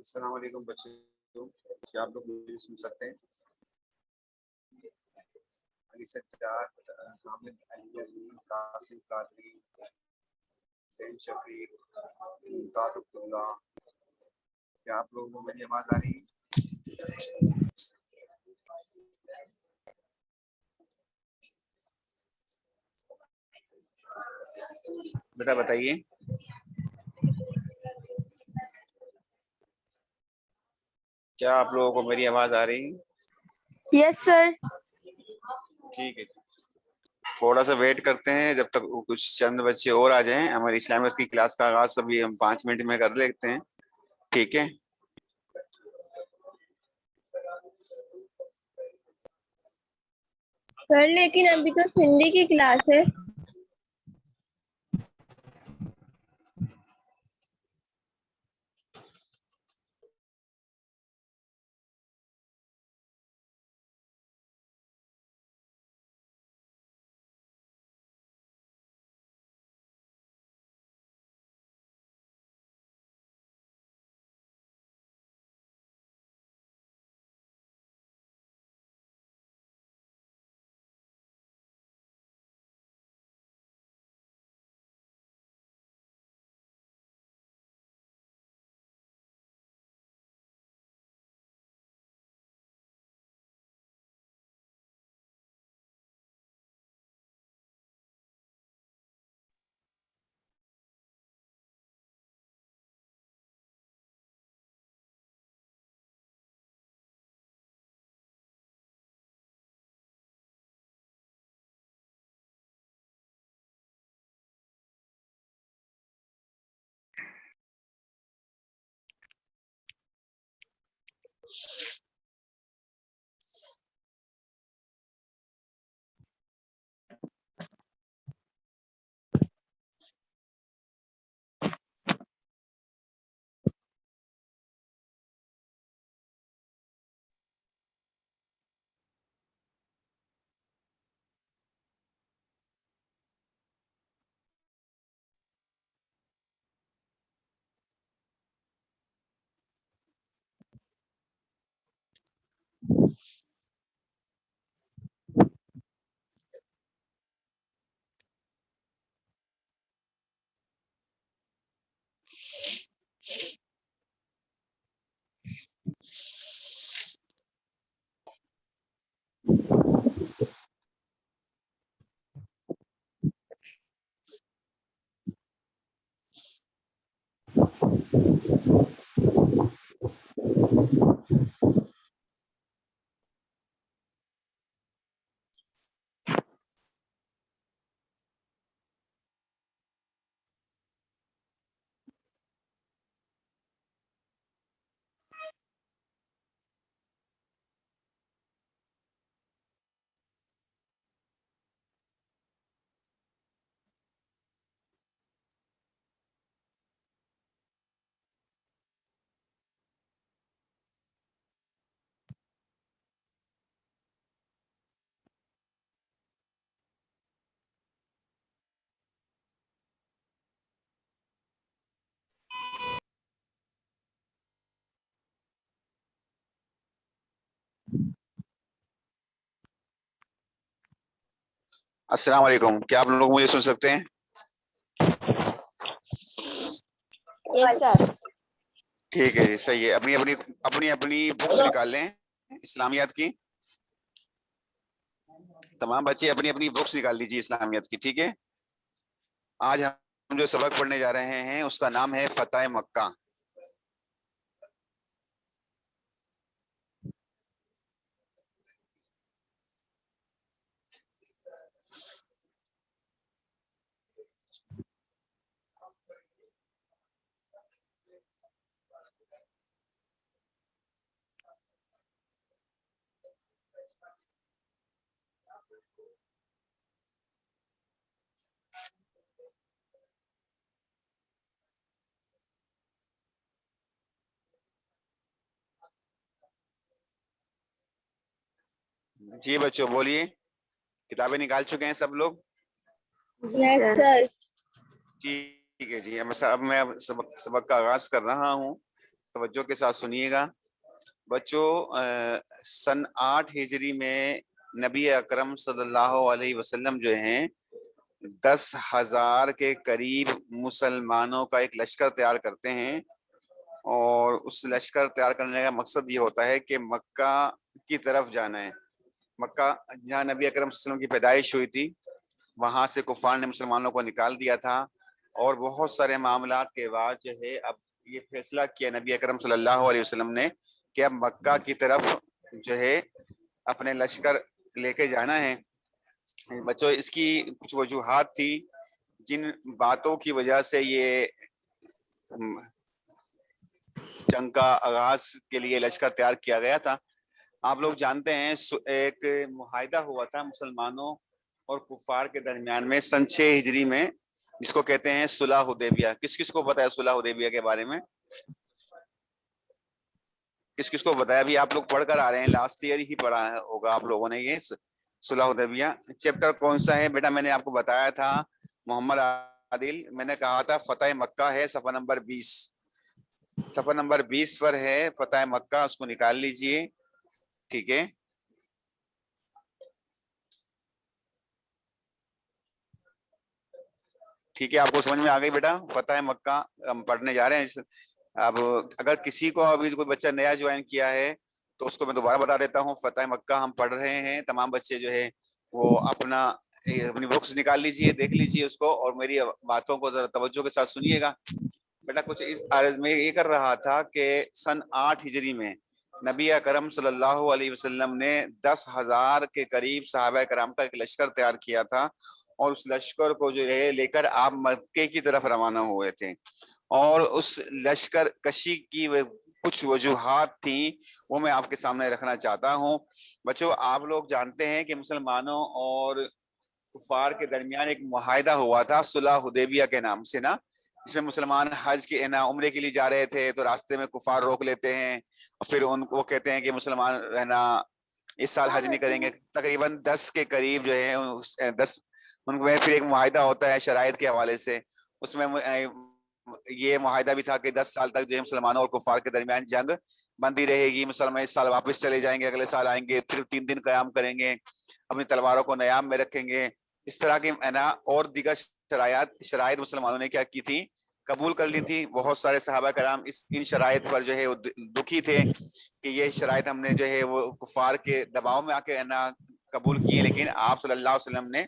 अस्सलाम वालेकुम बच्चों, क्या आप लोग मुझे सुन सकते हैं? अली सज्जाद, हामिद अली, कासिम कादरी, हुसैन शफीक, मुमताज अब्दुल्ला, क्या आप लोगों को मेरी आवाज आ रही है? बेटा बताइए। क्या आप लोगों को मेरी आवाज आ रही है? Yes sir. ठीक है, थोड़ा सा वेट करते हैं जब तक कुछ चंद बच्चे और आ जाएं। हमारी इस्लामियत की क्लास का आगाज अभी हम 5 मिनट में कर लेते हैं, ठीक है? सर लेकिन अभी तो सिंधी की क्लास है। अस्सलाम वालेकुम, क्या आप लोग मुझे सुन सकते हैं? Yes sir. ठीक है जी, सही है। अपनी अपनी अपनी अपनी बुक्स निकाल लें इस्लामियात की। तमाम बच्चे अपनी अपनी बुक्स निकाल लीजिए इस्लामियत की, ठीक है? आज हम जो सबक पढ़ने जा रहे हैं उसका नाम है फतह मक्का। जी बच्चों बोलिए, किताबें निकाल चुके हैं सब लोग? Yes sir. ठीक है जी, अब मैं सबक का आगाज कर रहा हूँ। तवज्जो के साथ सुनिएगा बच्चों। सन 8 हिजरी में नबी अकरम सल्लल्लाहु अलैहि वसल्लम जो हैं 10,000 के करीब मुसलमानों का एक लश्कर तैयार करते हैं। और उस लश्कर तैयार करने का मकसद ये होता है कि मक्का की तरफ जाना है। मक्का जहाँ नबी अकरम सल्लल्लाहु अलैहि वसल्लम की पैदाइश हुई थी, वहां से कुफार ने मुसलमानों को निकाल दिया था। और बहुत सारे मामलात के बाद जो है अब ये फैसला किया नबी अकरम सल्लल्लाहु अलैहि वसल्लम ने कि अब मक्का की तरफ जो है अपने लश्कर लेके जाना है। बच्चों, इसकी कुछ वजूहात थी जिन बातों की वजह से ये जंग का आगाज के लिए लश्कर तैयार किया गया था। आप लोग जानते हैं एक मुआहिदा हुआ था मुसलमानों और कुफार के दरमियान में सन 6 हिजरी में, जिसको कहते हैं सुलह हुदैबिया। किस किस को पता है सुलह हुदैबिया के बारे में? किस किस को बताया? अभी आप लोग पढ़कर आ रहे हैं, लास्ट ईयर ही पढ़ा होगा आप लोगों ने ये सुलह हुदैबिया। चैप्टर कौन सा है बेटा? मैंने आपको बताया था, मोहम्मद आदिल, मैंने कहा था फतेह मक्का है, सफा नंबर 20। सफा नंबर 20 पर है फतेह मक्का, उसको निकाल लीजिए। ठीक है, ठीक है, आपको समझ में आ गई बेटा? फतेह मक्का हम पढ़ने जा रहे हैं। अब अगर किसी को अभी कोई बच्चा नया ज्वाइन किया है तो उसको मैं दोबारा बता देता हूँ। फतेह मक्का हम पढ़ रहे हैं, तमाम बच्चे जो है वो अपनी बुक्स निकाल लीजिए, देख लीजिए उसको, और मेरी बातों को जरा तवज्जो के साथ सुनिएगा बेटा। कुछ इस अर्ज में ये कर रहा था कि सन 8 हिजरी में नबी अकरम सल्लल्लाहु अलैहि वसल्लम ने 10,000 के करीब सहाबा करम का एक लश्कर तैयार किया था। और उस लश्कर को जो है लेकर आप मक्के की तरफ रवाना हुए थे। और उस लश्कर कशी की कुछ वजूहात थी, वो मैं आपके सामने रखना चाहता हूँ। बच्चों, आप लोग जानते हैं कि मुसलमानों और कुफार के दरमियान एक मुआहिदा हुआ था सुलह हुदैबिया के नाम से ना, इसमें मुसलमान हज के ना उम्रे के लिए जा रहे थे तो रास्ते में कुफार रोक लेते हैं और फिर उनको कहते हैं कि मुसलमान रहना इस साल हज नहीं करेंगे। तकरीबन 10 के करीब जो है 10 उनमें फिर एक मुआहिदा होता है शराइत के हवाले से। उसमें ये मुआहिदा भी था कि 10 साल तक जो है मुसलमानों और कुफार के दरमियान जंग बंदी रहेगी। मुसलमान इस साल वापस चले जाएंगे, अगले साल आएंगे, फिर 3 दिन कयाम करेंगे, अपनी तलवारों को नयाम में रखेंगे। इस तरह की है ना और दीगर शराइत मुसलमानों ने क्या की थी, कबूल कर ली थी। बहुत सारे सहाबा कराम इन शराइत पर जो है वो दुखी थे कि ये शराइत हमने जो है वो कुफार के दबाव में आके है ना कबूल किए। लेकिन आप सल्लल्लाहु अलैहि वसल्लम ने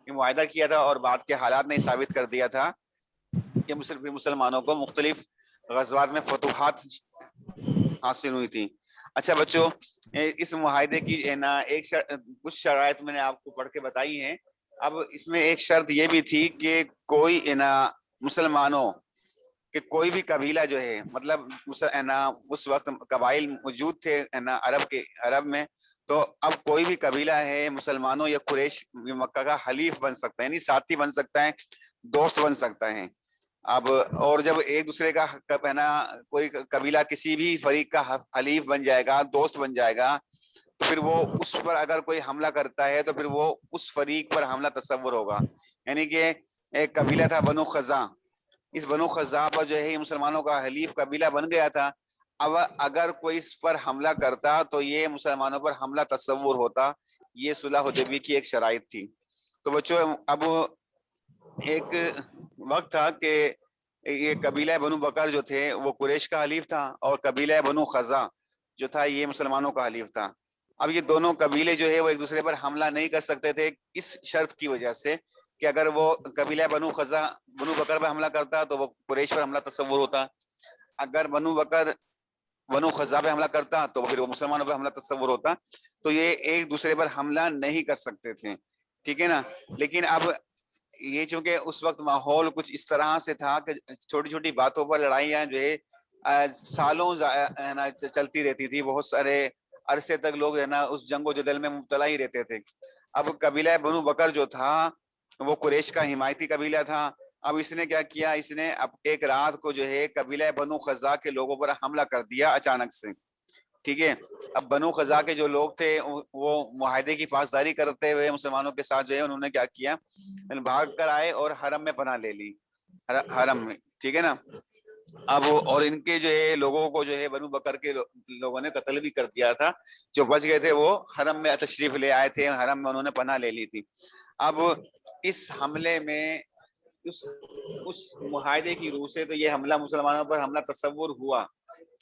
ये मुआहिदा किया था और बाद के हालात ने साबित कर दिया था कि मुसलमानों को मुख्तलिफ गज़वात में फतूहात हासिल हुई थी। अच्छा बच्चों, इस मुआहिदे की ना कुछ शराइत मैंने आपको पढ़ के बताई हैं। अब इसमें एक शर्त ये भी थी कि कोई ना मुसलमानों कि कोई भी कबीला जो है, मतलब ना उस वक्त कबाइल मौजूद थे ना अरब में, तो अब कोई भी कबीला है मुसलमानों या कुरैश मक्का का हलीफ बन सकता है, यानी साथी बन सकता है, दोस्त बन सकता है। अब और जब एक दूसरे का है ना कोई कबीला किसी भी फरीक का हलीफ बन जाएगा, दोस्त बन जाएगा, तो फिर वो उस पर अगर कोई हमला करता है तो फिर वो उस फरीक पर हमला तस्वुर होगा। यानी कि एक कबीला था बनु खजा, इस बनु खजा पर जो है मुसलमानों का हलीफ कबीला बन गया था। अब अगर कोई इस पर हमला करता तो ये मुसलमानों पर हमला तस्वुर होता। ये सुलह हुदैबिया की एक शराइत थी। तो बच्चों, अब एक वक्त था कि ये कबीला बनु बकर जो थे वो कुरैश का हलीफ था और कबीला बनु खजा जो था ये मुसलमानों का हलीफ था। अब ये दोनों कबीले जो है वो एक दूसरे पर हमला नहीं कर सकते थे इस शर्त की वजह से कि अगर वो कबीला बनु खजा बनु बकर पर हमला करता तो वो कुरैश पर हमला तस्वुर होता। अगर बनु खजा पे हमला करता तो फिर वो मुसलमानों पर हमला तस्वुर होता। तो ये एक दूसरे पर हमला नहीं कर सकते थे, ठीक है ना। लेकिन अब ये चूंकि उस वक्त माहौल कुछ इस तरह से था कि छोटी छोटी बातों पर लड़ाइयां जो है सालों है ना चलती रहती थी। बहुत सारे अरसे तक लोग है ना उस जंगो जदल में मुब्तला ही रहते थे। अब कबीला बनु बकर जो था वो कुरैश का हिमायती कबीला था। अब इसने क्या किया, इसने अब एक रात को जो है कबीला बनु खजा के लोगों पर हमला कर दिया अचानक से, ठीक है। अब बनु खजा के जो लोग थे वो मुआहिदे की पासदारी करते हुए मुसलमानों के साथ जो है उन्होंने क्या किया, भाग कर आए और हरम में पनाह ले ली, हरम में, ठीक है ना। अब और इनके जो है लोगों को जो है बनु बकर के लोगों ने कत्ल भी कर दिया था। जो बच गए थे वो हरम में तशरीफ ले आए थे, हरम में उन्होंने पनाह ले ली थी। अब इस हमले में उस उस मुआहदे की रूह से तो ये हमला मुसलमानों पर हमला तस्वुर हुआ,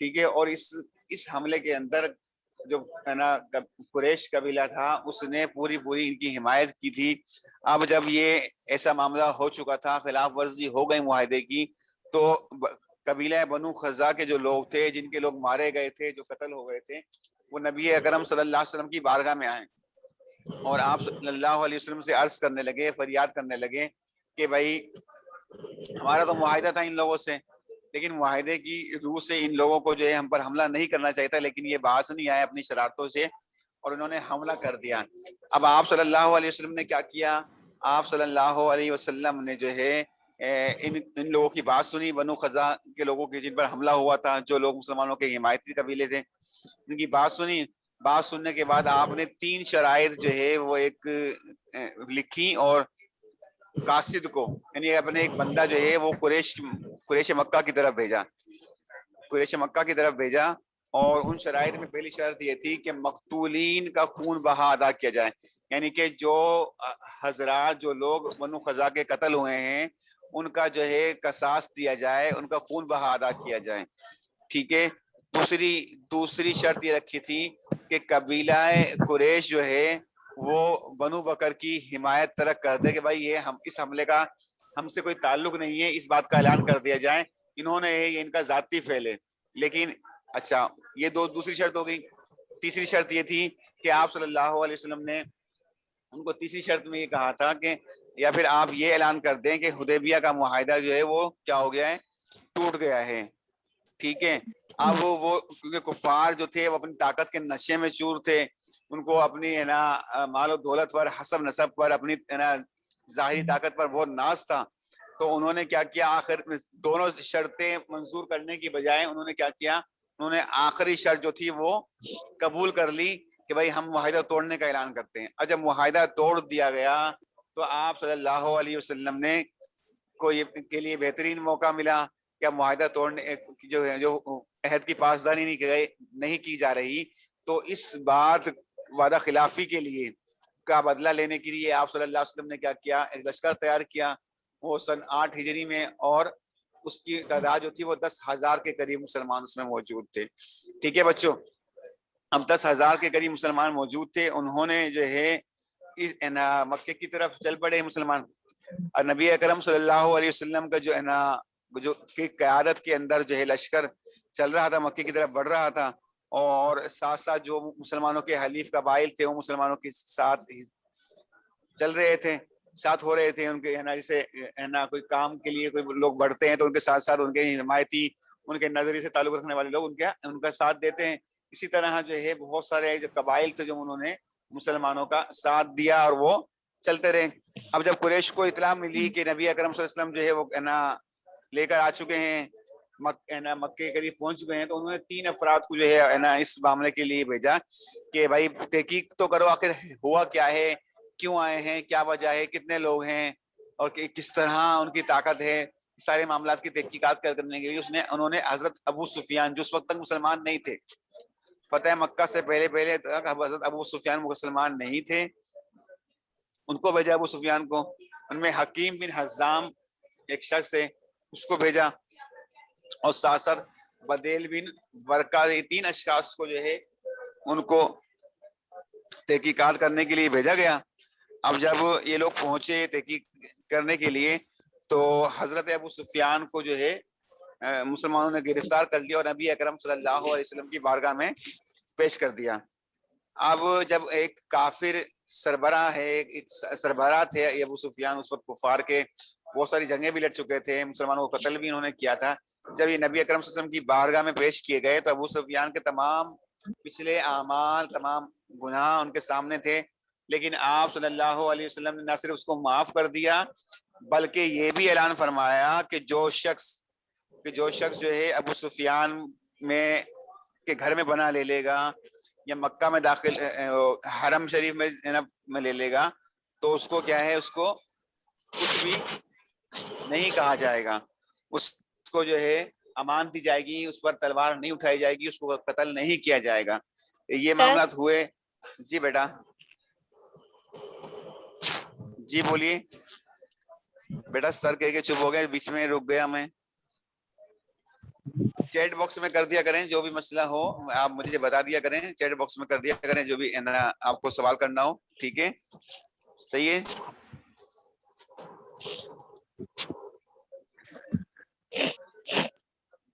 ठीक है। और इस हमले के अंदर जो है ना कुरैश कबीला था उसने पूरी पूरी इनकी हिमायत की थी। अब जब ये ऐसा मामला हो चुका था, खिलाफ वर्जी हो गई मुआहदे की, तो कबीला बनु खजा के जो लोग थे, जिनके लोग मारे गए थे, जो कत्ल हो गए थे, वो नबी अकरम सल्लल्लाहु अलैहि वसल्लम की बारगाह में आए और आप सल्लल्लाहु अलैहि वसल्लम से अर्ज करने लगे, फरियाद करने लगे कि भाई हमारा तो मुआहिदा था इन लोगों से, लेकिन मुआहिदे की रूह से इन लोगों को जो है हम पर हमला नहीं करना चाहिए था, लेकिन ये बाज नहीं आए अपनी शरारतों से और उन्होंने हमला कर दिया। अब आप सल्लल्लाहु अलैहि वसल्लम ने क्या किया? आप सल्लल्लाहु अलैहि वसल्लम ने जो है इन लोगों की बात सुनी, बनु खजा के लोगों की जिन पर हमला हुआ था, जो लोग मुसलमानों के हिमायती कबीले थे, इनकी बात सुनी। बात सुनने के बाद आपने 3 शराइत जो है वो एक लिखी और कासिद को, यानी अपने एक बंदा जो है वो कुरैश मक्का की तरफ भेजा, कुरैश मक्का की तरफ भेजा। और उन शराइत में पहली शर्त ये थी कि मकतूलीन का खून बहा अदा किया जाए, यानी कि जो हजरात जो लोग बनु खजा के कत्ल हुए हैं उनका जो है कसास दिया जाए, उनका खून बहा अदा किया जाए, ठीक है। दूसरी शर्त ये रखी थी कि कबीला कुरैश जो है वो बनु बकर की हिमायत तरक कर दे कि भाई ये हम इस हमले का हमसे कोई ताल्लुक नहीं है, इस बात का ऐलान कर दिया जाए, इन्होंने ये इनका जाती फेल है। लेकिन अच्छा, ये दूसरी शर्त हो गई। तीसरी शर्त ये थी कि आप सल्लल्लाहु अलैहि वसल्लम ने उनको तीसरी शर्त में ये कहा था कि या फिर आप ये ऐलान कर दें कि हुदैबिया का मुआहिदा जो है वो क्या हो गया है, टूट गया है, ठीक है। अब वो क्योंकि कुफार जो थे वो अपनी ताकत के नशे में चूर थे, उनको अपनी है ना माल और दौलत पर, हसब नसब पर, अपनी है ना जाहिरी ताकत पर बहुत नाज था। तो उन्होंने क्या किया, आखिर में दोनों शर्तें मंजूर करने की बजाय उन्होंने क्या किया, उन्होंने आखिरी शर्त जो थी वो कबूल कर ली कि भाई हम मुआहिदा तोड़ने का ऐलान करते हैं। और जब मुआहिदा तोड़ दिया गया तो आप सल्लल्लाहु अलैहि वसल्लम ने को ये के लिए बेहतरीन मौका मिला कि मुआहिदा तोड़ने जो है जो अहद की पासदारी नहीं की जा रही, तो इस बात वादा खिलाफी के लिए का बदला लेने के लिए आप सल्लल्लाहु अलैहि वसल्लम ने क्या किया, एक लश्कर तैयार किया। वो सन 8 हिजरी में, और उसकी तादाद जो थी वो 10,000 के करीब मुसलमान उसमें मौजूद थे, ठीक है बच्चों। अब 10,000 के करीब मुसलमान मौजूद थे। उन्होंने जो है इस मक्के की तरफ चल पड़े मुसलमान, और नबी अकरम सल्लल्लाहु अलैहि वसल्लम का जो है ना जो की क़यादत के अंदर जो है लश्कर चल रहा था, मक्के की तरफ बढ़ रहा था। और साथ साथ जो मुसलमानों के हलीफ कबाइल थे वो मुसलमानों के साथ चल रहे थे, साथ हो रहे थे उनके, है ना, जैसे है ना कोई काम के लिए कोई लोग बढ़ते हैं तो उनके साथ साथ उनके हिमायती, उनके नजरिए से ताल्लुक रखने वाले लोग उनका साथ देते हैं। इसी तरह जो है बहुत सारे जो कबाइल थे जो उन्होंने मुसलमानों का साथ दिया और वो चलते रहे। अब जब कुरैश को इतला मिली कि नबी अकरम सल्लल्लाहु अलैहि वसल्लम जो है वो है ना लेकर आ चुके हैं, मक्के के करीब पहुंच गए हैं, तो उन्होंने 3 अफराद को जो है ना इस मामले के लिए भेजा कि भाई तहकीक तो करो, आखिर हुआ क्या है, क्यों आए हैं, क्या वजह है, कितने लोग हैं और किस तरह उनकी ताकत है, सारे मामला की तहकीकात करने के लिए उन्होंने हजरत अबू सुफियान, जो उस वक्त तक मुसलमान नहीं थे, फतेह मक्का से पहले पहले तक हजरत अबू सुफियान मुसलमान नहीं थे, उनको भेजा अबू सुफियान को। उनमें हकीम बिन हज़ाम एक शख्स है, उसको भेजा, और साथ साथ बदेल बिन वर्का, ये 3 अशखास को जो है उनको तहकीकात करने के लिए भेजा गया। अब जब ये लोग पहुंचे तहकीक करने के लिए तो हजरत अबू सुफियान को जो है मुसलमानों ने गिरफ्तार कर लिया और नबी अकरम सल्लल्लाहु अलैहि वसल्लम की बारगाह में पेश कर दिया। अब जब एक काफिर सरबरा है, एक सरबरा थे अबू सुफियान, उस वक्त कुफार के बहुत सारी जंगें भी लड़ चुके थे, मुसलमानों को कत्ल भी इन्होंने किया था। जब ये नबी अकरम सल्लल्लाहु अलैहि वसल्लम की बारगाह में पेश किए गए तो अबू सुफियान के तमाम पिछले आमाल, तमाम गुनाह उनके सामने थे, लेकिन आप सल्लल्लाहु अलैहि वसल्लम ने न सिर्फ उसको माफ कर दिया बल्कि ये भी ऐलान फरमाया कि जो शख्स जो है अबू सुफियान में के घर में बना ले लेगा या मक्का में दाखिल हरम शरीफ में ले लेगा तो उसको क्या है, उसको कुछ भी नहीं कहा जाएगा, उसको जो है अमान दी जाएगी, उस पर तलवार नहीं उठाई जाएगी, उसको कत्ल नहीं किया जाएगा। ये मामला हुए। जी बेटा, जी बोलिए बेटा। सर कह के चुप हो गए, बीच में रुक गया मैं। चैट बॉक्स में कर दिया करें, जो भी मसला हो आप मुझे बता दिया करें, चैट बॉक्स में कर दिया करें, जो भी आपको सवाल करना हो। ठीक है, सही है।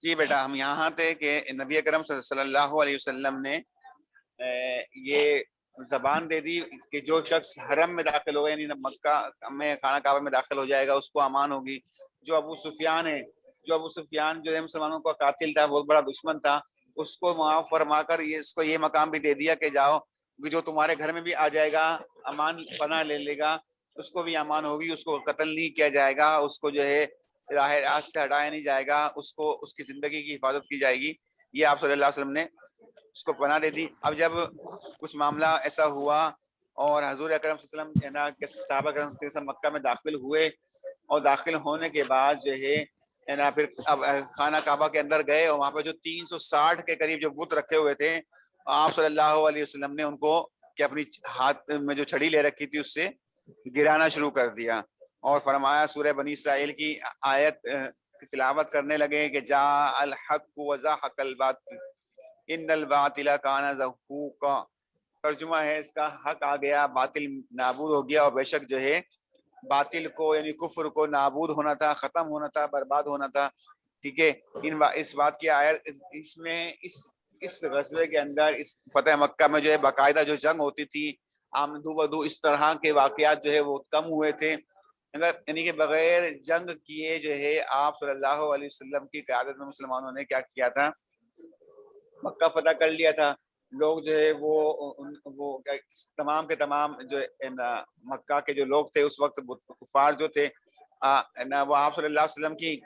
जी बेटा, हम यहाँ थे कि नबी अकरम सल्लल्लाहु अलैहि वसल्लम ने ये जबान दे दी कि जो शख्स हरम में दाखिल होगा, यानी मक्का में खाना काबा में दाखिल हो जाएगा, उसको अमान होगी। जो अबू सुफियान है, जो है मुसलमानों का कातिल था, बहुत बड़ा दुश्मन था, उसको माफ फरमाकर इसको ये मकाम भी दे दिया कि जाओ, जो तुम्हारे घर में भी आ जाएगा, अमान पनाह ले लेगा, उसको भी अमान होगी, उसको कत्ल नहीं किया जाएगा, उसको जो है राह रास्त से हटाया नहीं जाएगा, उसको उसकी जिंदगी की हिफाजत की जाएगी। ये आप सल्लल्लाहु अलैहि वसल्लम ने उसको पनाह दे दी। अब जब कुछ मामला ऐसा हुआ और हजूर अकरम सल्लल्लाहु अलैहि वसल्लम के सहाबा करम मक्का में दाखिल हुए, और दाखिल होने के बाद जो है ना, फिर अब खाना काबा के अंदर गए, और वहां पे जो 360 के करीब जो बुत रखे हुए थे, आप सल्लल्लाहु अलैहि वसल्लम ने उनको कि अपनी हाथ में जो छड़ी ले रखी थी उससे गिराना शुरू कर दिया, और फरमाया, सूरह बनी इसराइल की आयत की तिलावत करने लगे कि जा अल हक व ज़हक़ल बातिल इन्नल बातिला काना ज़हूक़ा। तर्जुमा है इसका, हक आ गया, बातिल नाबूद हो गया, और बेशक जो है बातिल को यानी कुफ्र को नाबूद होना था, खत्म होना था, बर्बाद होना था। ठीक है, इस बात की आयत इसमें इस गज़वे के अंदर, इस फतेह मक्का में जो है बाकायदा जो जंग होती थी, आमदू बदू इस तरह के वाकयात जो है वो कम हुए थे। अगर यानी कि बगैर जंग किए जो है आप सल्लल्लाहु अलैहि वसल्लम की क़यादत में मुसलमानों ने क्या किया था, मक्का फतह कर लिया था। लोग जो है वो तमाम के तमाम जो मक्का के जो लोग थे उस वक्त, कुफार जो थे ना, वो आप सल्लल्लाहु अलैहि वसल्लम की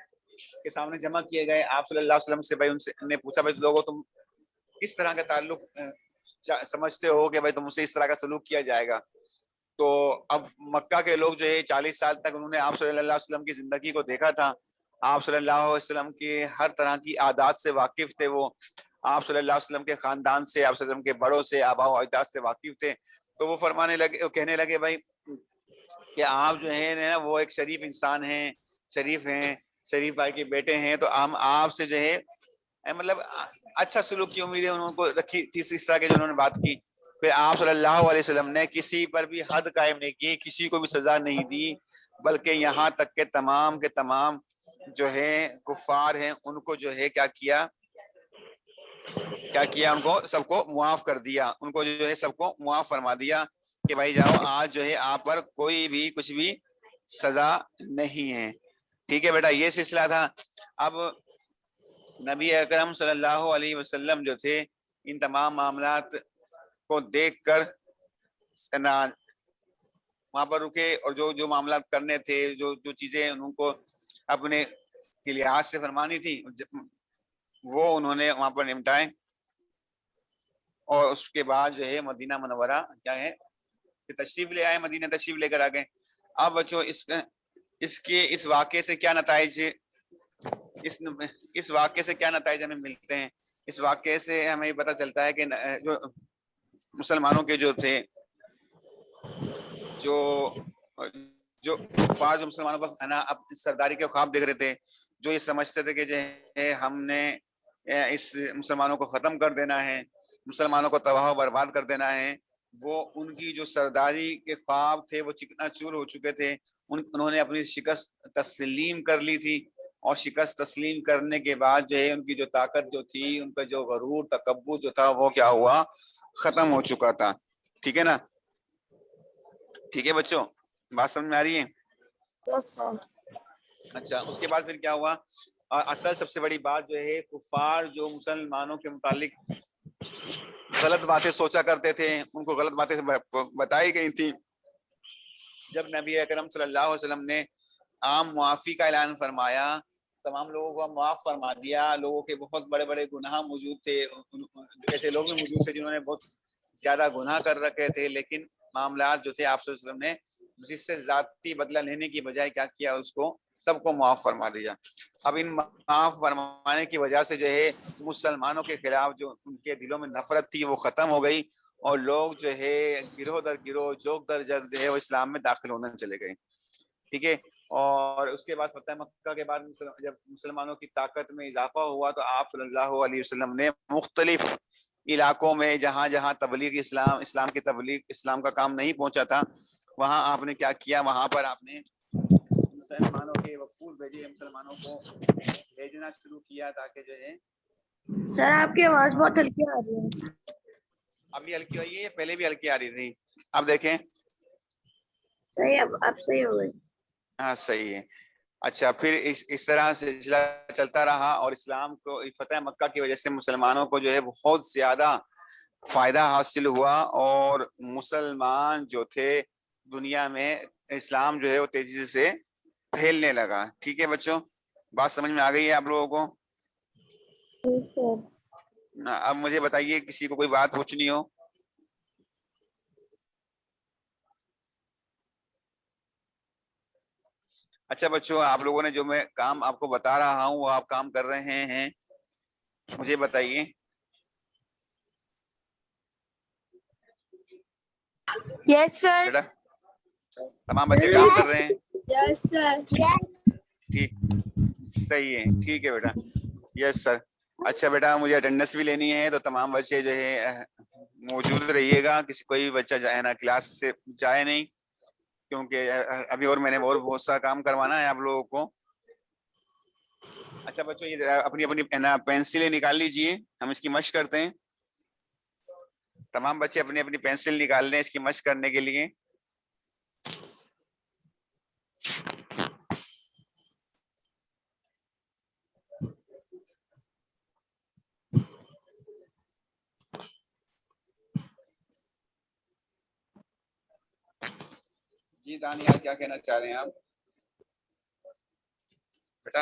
के सामने जमा किए गए। आप सल्लल्लाहु अलैहि वसल्लम से भाई उनसे ने पूछा, भाई लोगों तुम किस तरह का ताल्लुक समझते हो कि भाई तुमसे इस तरह का सलूक किया जाएगा। तो अब मक्का के लोग जो है 40 साल तक उन्होंने आप सल्लल्लाहु अलैहि वसल्लम की जिंदगी को देखा था, आप सल्लल्लाहु अलैहि वसल्लम के हर तरह की आदात से वाकिफ थे, वो आप सल्लल्लाहु अलैहि वसल्लम के खानदान से, आप सल्लल्लाहु अलैहि वसल्लम के बड़ों से, आबा अजदाद से वाकिफ थे। तो वो फरमाने लगे, कहने लगे भाई कि आप जो है ना वो एक शरीफ इंसान हैं, शरीफ हैं, शरीफ भाई के बेटे हैं, तो हम आपसे जो है मतलब अच्छा सलूक की उम्मीदें उनको रखी थी, इस तरह के जो उन्होंने बात की। फिर आप सल्लल्लाहु अलैहि वसल्लम ने किसी पर भी हद कायम नहीं की, किसी को भी सजा नहीं दी, बल्कि यहाँ तक के तमाम जो है कुफार हैं उनको जो है क्या किया, उनको सबको मुआफ कर दिया, उनको जो है सबको मुआफ फरमा दिया कि भाई जाओ, आज जो है आप पर कोई भी कुछ भी सजा नहीं है। ठीक है बेटा, ये सिलसिला था। अब नबी अकरम सल्लल्लाहु अलैहि वसल्लम जो थे, इन तमाम मामलात को देखकर वहां पर रुके, और जो जो मामलात करने थे, जो जो चीजें उनको अपने के लिहाज से फरमानी थी, वो उन्होंने वहां पर निपटाए। और उसके बाद जो है मदीना मुनव्वरा क्या है कि तशरीफ ले आए, मदीना तशरीफ लेकर आ गए। अब बच्चों इस वाक़े से क्या नताइज, इस वाक़े से क्या नताइज हमें मिलते हैं। इस वाक़े से हमें पता चलता है कि जो मुसलमानों के जो थे, जो जो कुफार जो मुसलमानों पर है ना अपनी सरदारी के ख्वाब देख रहे थे, जो ये समझते थे कि जो है हमने इस मुसलमानों को ख़त्म कर देना है, मुसलमानों को तबाह बर्बाद कर देना है, वो उनकी जो सरदारी के ख्वाब थे वो चिकनाचूर हो चुके थे। उन्होंने अपनी शिकस्त तस्लीम कर ली थी, और शिकस्त तस्लीम करने के बाद जो है उनकी जो ताकत जो थी, उनका जो गरूर तकब्बुर जो था, वो क्या हुआ, ख़त्म हो चुका था। ठीक है ना, ठीक है बच्चों, बात समझ में आ रही है। अच्छा, उसके बाद फिर क्या हुआ, असल सबसे बड़ी बात जो है, कुफार जो मुसलमानों के मुतालिक गलत बातें सोचा करते थे, उनको गलत बातें बताई गई थी। जब नबी अकरम सल्लल्लाहु अलैहि वसल्लम ने आम मुआफ़ी का ऐलान फरमाया, तमाम लोगों को माफ़ फरमा दिया, लोगों के बहुत बड़े बड़े गुनाह मौजूद थे, ऐसे लोग भी मौजूद थे जिन्होंने बहुत ज्यादा गुनाह कर रखे थे, लेकिन मामलात जो थे आप सल्लल्लाहु अलैहि वसल्लम ने जिससे जाती बदला लेने की बजाय क्या किया, उसको सबको माफ फरमा दिया। अब इन माफ फरमाने की वजह से जो है मुसलमानों के खिलाफ जो उनके दिलों में नफरत थी वो खत्म हो गई, और लोग जो है गिरोह दर गिरोह, जोक दर जग जो है वो इस्लाम में दाखिल होने चले गए। ठीक है। और उसके बाद फतह मक्का के बाद जब मुसलमानों की ताकत में इजाफा हुआ तो आप सल्लल्लाहु अलैहि वसल्लम ने मुख्तलिफ इलाकों में जहां जहां तबलीग इस्लाम, इस्लाम की तबलीग, इस्लाम का काम नहीं पहुंचा था, वहां आपने क्या किया, वहां पर आपने मुसलमानों के वफूद भेजे, मुसलमानों को भेजना शुरू किया ताकि जो है। सर आपकी आवाज बहुत हल्की आ रही है। अभी हल्की हुई है, पहले भी हल्की आ रही थी। अब देखें। सही, अब सही हो गई। हाँ सही है। अच्छा, फिर इस तरह से सिलसिला चलता रहा, और इस्लाम को फतेह मक्का की वजह से मुसलमानों को जो है बहुत ज्यादा फायदा हासिल हुआ, और मुसलमान जो थे दुनिया में इस्लाम जो है वो तेजी से फैलने लगा। ठीक है बच्चों, बात समझ में आ गई है आप लोगों को? सर अब मुझे बताइए, किसी को कोई बात पूछनी हो? अच्छा बच्चों, आप लोगों ने जो मैं काम आपको बता रहा हूँ वो आप काम कर रहे हैं, मुझे बताइए। Yes sir. बेटा तमाम बच्चे काम कर रहे हैं? Yes sir. ठीक, सही है, ठीक है बेटा, यस सर। अच्छा बेटा, मुझे अटेंडेंस भी लेनी है, तो तमाम बच्चे जो है मौजूद रहिएगा, किसी कोई बच्चा जाए ना, क्लास से जाए नहीं, क्योंकि अभी और मैंने और बहुत सा काम करवाना है आप लोगों को। अच्छा बच्चों, ये अपनी अपनी पेंसिलें निकाल लीजिए, हम इसकी मशक करते हैं। तमाम बच्चे अपनी अपनी पेंसिल निकाल लें इसकी मशक करने के लिए। जी दानियाल, क्या कहना चाह रहे हैं आप? बेटा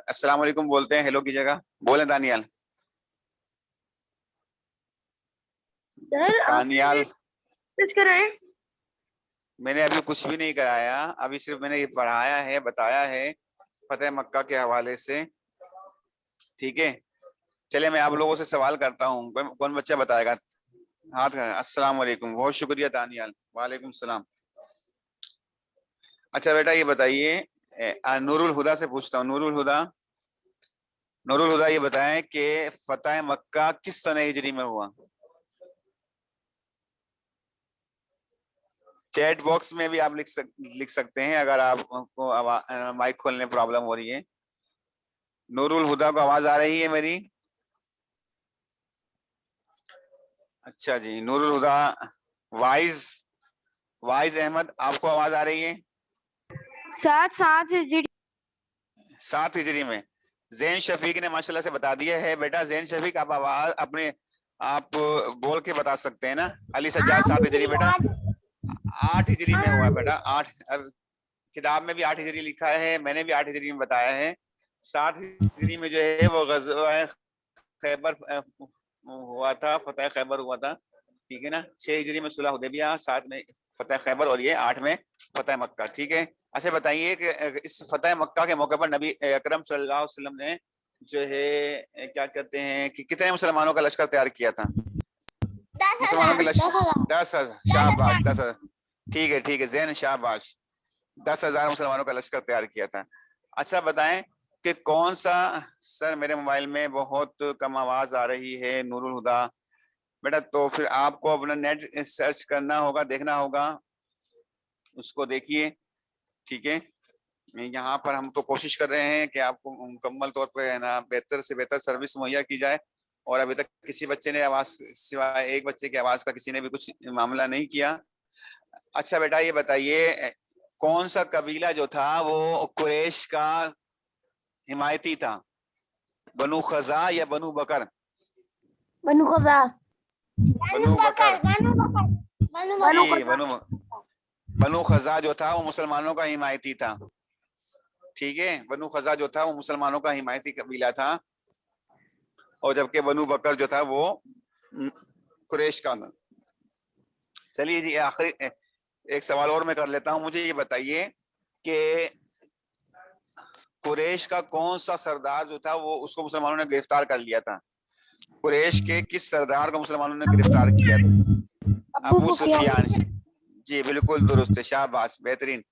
अस्सलाम वालेकुम बोलते हैं हेलो की जगह, बोले दानियाल। सर दानियाल, कुछ कराएं? मैंने अभी कुछ भी नहीं कराया, अभी सिर्फ मैंने ये पढ़ाया है, बताया है फतेह मक्का के हवाले से। ठीक है, चलिए मैं आप लोगों से सवाल करता हूँ, कौन बच्चा बताएगा? हाथ खड़ा। अस्सलाम वालेकुम, बहुत शुक्रिया दानियाल। वालेकुम सलाम। अच्छा बेटा ये बताइए, नूरुल हुदा से पूछता हूँ। नूरुल हुदा, नूरुल हुदा ये बताएं कि फतेह मक्का किस सने हिजरी में हुआ? चैट बॉक्स में भी आप लिख सकते हैं अगर आपको माइक खोलने में प्रॉब्लम हो रही है। नूरुल हुदा को आवाज आ रही है मेरी? अच्छा जी, नूरुल हुदा। वाइज, वाइज अहमद, आपको आवाज आ रही है? 7 हिजरी। 7 हिजरी में। जैन शफीक ने माशाल्लाह से बता दिया है। बेटा जैन शफीक, आप आवाज अपने आप बोल के बता सकते हैं ना? अली सज्जाद 7 हिजरी। बेटा 8 हिजरी में हुआ बेटा, 8। अब किताब में भी 8 हिजरी लिखा है, मैंने भी 8 हिजरी में बताया है। 7 हिजरी में जो है वो ग़ज़वा खैबर हुआ था, फतेह खैबर हुआ था। ठीक है ना? 6 हिजरी में सुलह हुदैबिया, 7 में फतेह खैबर, और ये 8 में फतेह मक्का। ठीक है। अच्छा बताइए कि इस फतेह मक्का के मौके पर नबी अकरम सल्लल्लाहु अलैहि वसल्लम ने जो है क्या कहते हैं कि कितने मुसलमानों का लश्कर तैयार किया था? मुसलमानों का लश्कर 10,000। शाबाश, 10,000। ठीक है, ठीक है जैन, शाबाश। 10,000 मुसलमानों का लश्कर तैयार किया था। अच्छा बताएं कि कौन सा, सर मेरे मोबाइल में बहुत कम आवाज आ रही है नूरुल हुदा। बेटा तो फिर आपको अपना नेट सर्च करना होगा, देखना होगा, उसको देखिए। ठीक है, यहाँ पर हम तो कोशिश कर रहे हैं कि आपको मुकम्मल तौर पे है ना बेहतर से बेहतर सर्विस मुहैया की जाए, और अभी तक किसी बच्चे ने आवाज, सिवाय एक बच्चे की आवाज का, किसी ने भी कुछ मामला नहीं किया। अच्छा बेटा ये बताइए, कौन सा कबीला जो था वो कुरैश का हिमायती था? बनु खजा या बनु बकर? बनु खजा। बनु बकर। बनु जी, खजा। बनु खजा जो था वो मुसलमानों का हिमायती था। ठीक है, बनु खजा जो था वो मुसलमानों का हिमायती कबीला था, और जबकि बनु बकर जो था वो कुरैश का था। चलिए जी, आखिरी एक सवाल और मैं कर लेता हूं। मुझे ये बताइए कि कुरैश का कौन सा सरदार जो था वो उसको मुसलमानों ने गिरफ्तार कर लिया था? कुरैश के किस सरदार को मुसलमानों ने गिरफ्तार किया था? अबू सुफियान। जी बिल्कुल दुरुस्त है, शाबाश, बेहतरीन।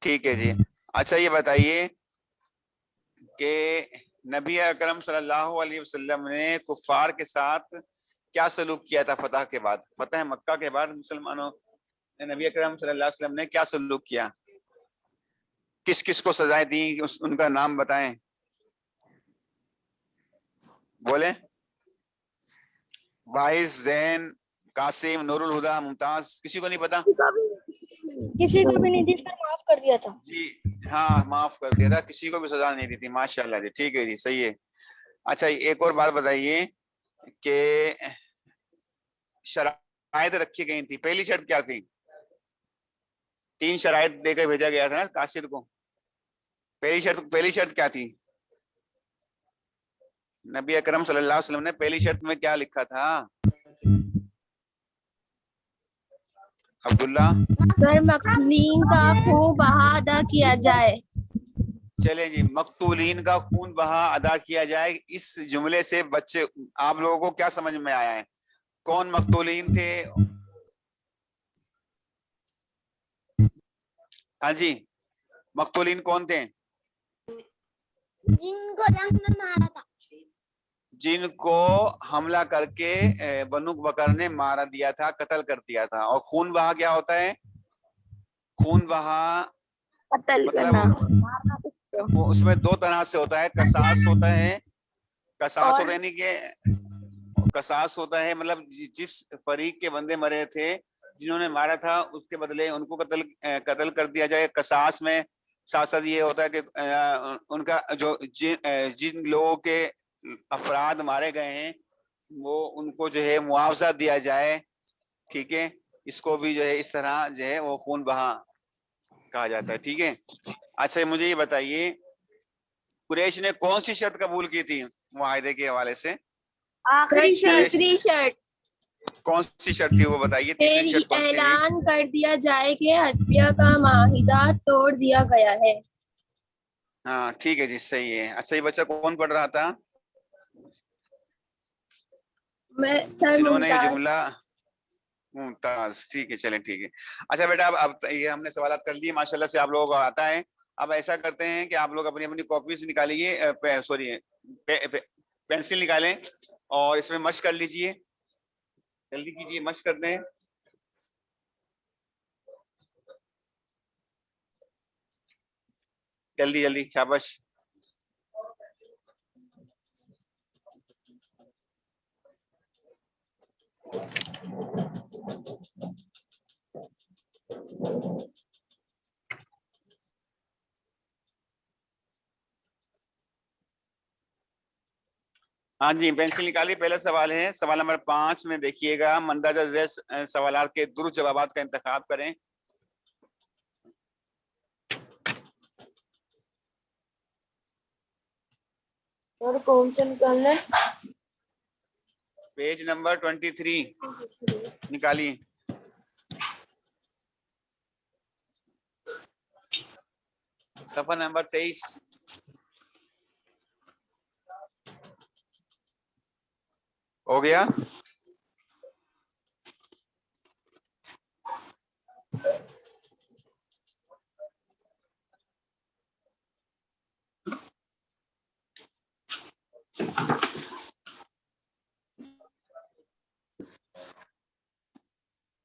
ठीक है जी। अच्छा ये बताइए कि नबी अकरम सल्लल्लाहु अलैहि वसल्लम ने कुफार के साथ क्या सलूक किया था फतह के बाद, फतह मक्का के बाद मुसलमानों ने नबी अकरम सल्लल्लाहु अलैहि वसल्लम ने क्या सलूक किया? किस किस को सजाएं दी, उनका नाम बताएं, बोले। बाइस, जैन, कासिम, नूरुल हुदा, मुमताज, किसी को नहीं पता? किसी को भी नहीं दी, पर माफ कर दिया था। जी हाँ, माफ कर दिया था, किसी को भी सजा नहीं दी थी। माशाल्लाह जी, ठीक है जी, सही है। अच्छा एक और बात बताइए कि शराइत रखी गई थी, पहली शर्त क्या थी? 3 शराइत देकर भेजा गया था ना कासिद को। पहली शर्त क्या थी? नबी अकरम सल्लल्लाहु अलैहि वसल्लम ने पहली शर्त में क्या लिखा था? अब्दुल्ला। सर, मकसूलीन का खूब बहा अदा किया जाए। चले जी, मकतूलीन का खून बहा अदा किया जाए, इस जुमले से बच्चे आप लोगों को क्या समझ में आया है? कौन मकतूलीन थे? हाँ जी, मकतूलीन कौन थे? जिनको जंग में मारा था। जिनको हमला करके बनु बकर ने मारा दिया था, कत्ल कर दिया था। और खून बहा क्या होता है? खून बहा कत्ल करना। मतलब वो उसमें 2 तरह से होता है। कसास होता है, कसास होता है यानी कि कसास होता है मतलब जिस फरीक के बंदे मरे थे, जिन्होंने मारा था, उसके बदले उनको कत्ल कर दिया जाए। कसास में साथ साथ ये होता है कि उनका जो जिन लोगों के अफराद मारे गए हैं वो उनको जो है मुआवजा दिया जाए। ठीक है, इसको भी जो है इस तरह जो है वो खून बहा कहा जाता है। ठीक है। अच्छा मुझे ये बताइए, कुरैश ने कौन सी शर्त कबूल की थी मुआहदे के हवाले से? आखिरी शर्त। तीसरी शर्त, कौन सी शर्त थी वो बताइए, तीसरी शर्त कौन सी थी? ऐलान कर दिया जाए कि हत्या का माहिदा तोड़ दिया गया है। हाँ ठीक है जी, सही है। अच्छा ये बच्चा कौन पढ़ रहा था? मैं सर जिन्होंने ये मुमताज। जुमला, मुमताज, ठीक है, चलें ठीक है। अच्छा बेटा अब ये हमने सवालात कर लिए, माशाल्लाह से आप लोगों को आता है। अब ऐसा करते हैं कि आप लोग अपनी अपनी कॉपीज निकालिए, सॉरी पेंसिल निकालें और इसमें मश्क कर लीजिए, जल्दी कीजिए, मश्क करते हैं। जल्दी जल्दी, शाबाश। हाँ जी, पेंसिल निकालिए। पहला सवाल है, सवाल नंबर 5 में देखिएगा, मंदाजा झैल सवालात के दुरुस्त जवाबात का इंतखाब करें। और कौन सा निकालना है? पेज नंबर 23 निकालिए। सफा नंबर 23। हो गया?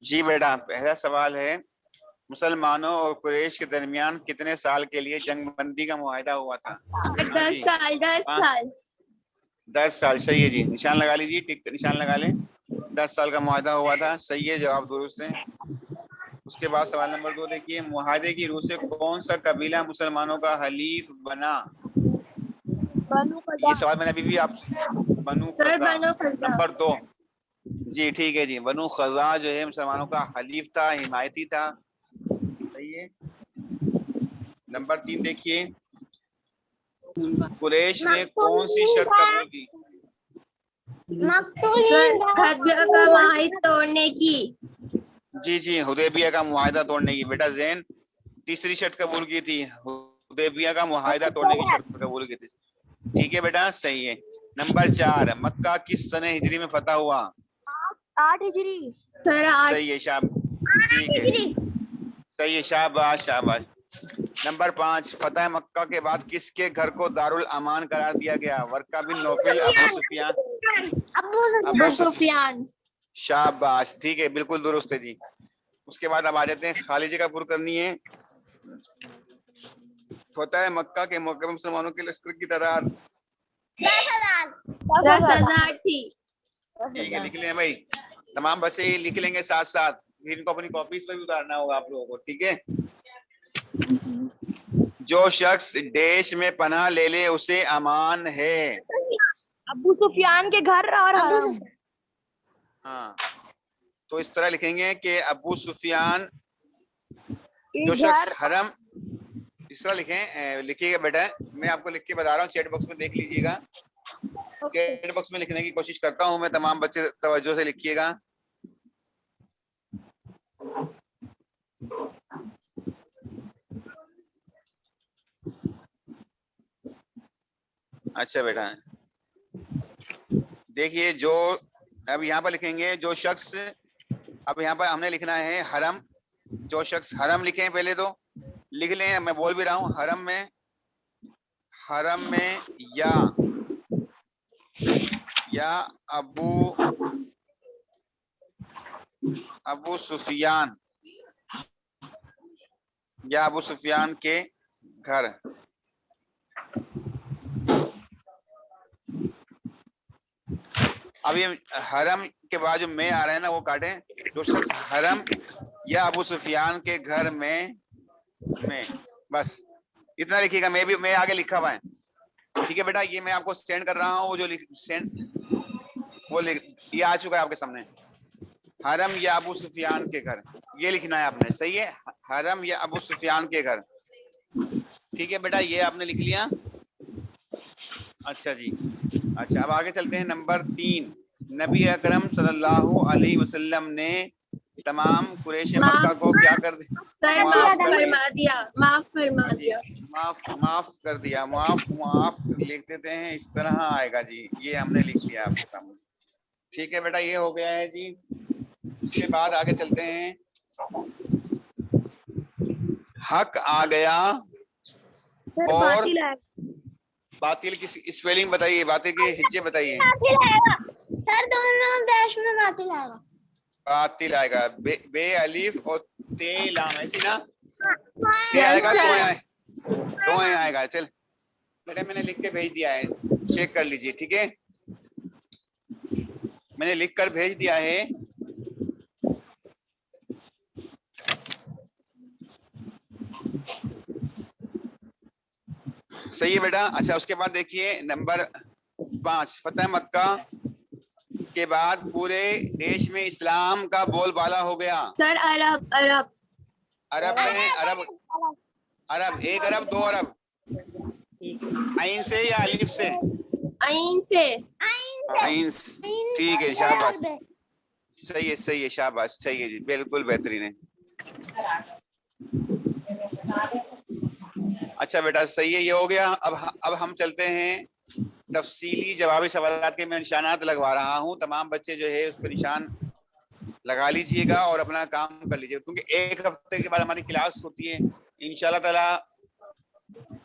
जी बेटा, पहला सवाल है, मुसलमानों और कुरैश के दरमियान कितने साल के लिए जंग बंदी का मुआहिदा हुआ था? 10 साल, 10 साल। 10 साल, सही है जी, निशान लगा लीजिए, टिक निशान लगा लें। 10 साल का मुआहिदा हुआ था, सही है, जवाब दुरुस्त है। उसके बाद सवाल नंबर 2 देखिए, मुआहिदे की रूह से कौन सा कबीला मुसलमानों का हलीफ बना? ये सवाल मैंने अभी भी आप, बनु सर खज़ा। बनो फजा। नंबर 2, जी ठीक है जी, बनु खज़ा जो है मुसलमानों का हलीफ था, हिमायती था, सही है। नंबर 3 देखिए, कुरैश ने कौन सी शर्त कबूल की? सर हत्या का माहिदा तोड़ने की। जी जी, हुदैबिया का मुआहिदा तोड़ने की। बेटा जैन तीसरी शर्त कबूल की थी, हुदैबिया का मुआहिदा तोड़ने की शर्त कबूल की थी। ठीक है बेटा, सही है। नंबर 4, मक्का किस सने हिजरी में फतह हुआ? 8 हिजरी। सर 8 सही है, ठीक है, सही है, शाबाश शाबाश। नंबर 5, फतह मक्का के बाद किसके घर को दारुल अमान करार दिया गया? वर्का बिन नौफिल, अबू सुफियान, अबू सुफियान। शाबाश, ठीक है, बिल्कुल दुरुस्त है जी। उसके बाद अब आ जाते हैं खालिद का पुर करनी है। फतह मक्का के मौके पर मुसलमानों के लश्कर की तादाद 10,000 थी। ठीक है, लिख लें भाई, तमाम बच्चे ये लिख लेंगे साथ साथ, फिर इनको अपनी कॉपीज पर भी उतारना होगा आप लोगों को, ठीक है। जो शख्स देश में पनाह ले ले उसे अमान है। अबू सुफियान के घर और हरम। हाँ, तो इस तरह लिखेंगे कि अबू सुफियान के जो शख्स घर हरम, इस तरह लिखिएगा बेटा, मैं आपको लिख के बता रहा हूँ, चैट बॉक्स में देख लीजिएगा। चैट बॉक्स में लिखने की कोशिश करता हूँ मैं, तमाम बच्चे तवज्जो से लिखिएगा। अच्छा बेटा, देखिए, जो अब यहाँ पर लिखेंगे जो शख्स, अब यहाँ पर हमने लिखना है हरम, जो शख्स हरम लिखे हैं, पहले तो लिख लें, मैं बोल भी रहा हूँ, हरम में या अबू सुफियान के घर। अब ये हरम के बाद जो में आ रहे हैं ना, वो काटें। जो शख्स हरम या अबू सुफियान के घर में, बस इतना लिखिएगा। मैं आगे लिखा हुआ है, ठीक है बेटा। ये मैं आपको सेंड कर रहा हूँ, वो जो ये आ चुका है आपके सामने। हरम या अबू सुफियान के घर, ये लिखना है आपने, सही है, हरम या अबू सुफियान के घर, ठीक है बेटा, ये आपने लिख लिया। अच्छा जी, अच्छा, अब आगे चलते हैं। नंबर 3, नबी अकरम सल्लल्लाहु अलैहि वसल्लम ने तमाम कुरैश मक्का को क्या कर दिया? सर माफ फरमा दिया, माफ कर दिया, माफ लिख देते हैं, इस तरह आएगा जी, ये हमने लिख दिया आपके सामने, ठीक है बेटा, ये हो गया है जी। उसके बाद आगे चलते हैं, हक आ गया और बातिल की स्पेलिंग बताइए, बातिल के हिज्जे बताइए। सर दोनों डैश में बातिल आएगा। बातिल आएगा, बे अलिफ और ते लाम, ऐसी ना, ते Yes, आएगा, sir. तो आएगा। चल बेटा, मैंने लिख के भेज दिया है, चेक कर लीजिए, ठीक है, मैंने लिख कर भेज दिया है। सही है बेटा। अच्छा, उसके बाद देखिए नंबर 5, फतेह मक्का के बाद पूरे देश में इस्लाम का बोलबाला हो गया। सर अरब अरब, 1 अरब 2 अरब, आइन से या अलिफ से? आइन से। आइन, ठीक है, शाबाश, सही है, शाबाश, सही है जी, बिल्कुल बेहतरीन है। अच्छा बेटा, सही है, ये हो गया। अब हम चलते हैं तफसीली जवाबी सवालात के मैं निशानात लगवा रहा हूँ, तमाम बच्चे जो है उस पर निशान लगा लीजिएगा और अपना काम कर लीजिए, क्योंकि 1 हफ्ते के बाद हमारी क्लास होती है इंशाल्लाह ताला।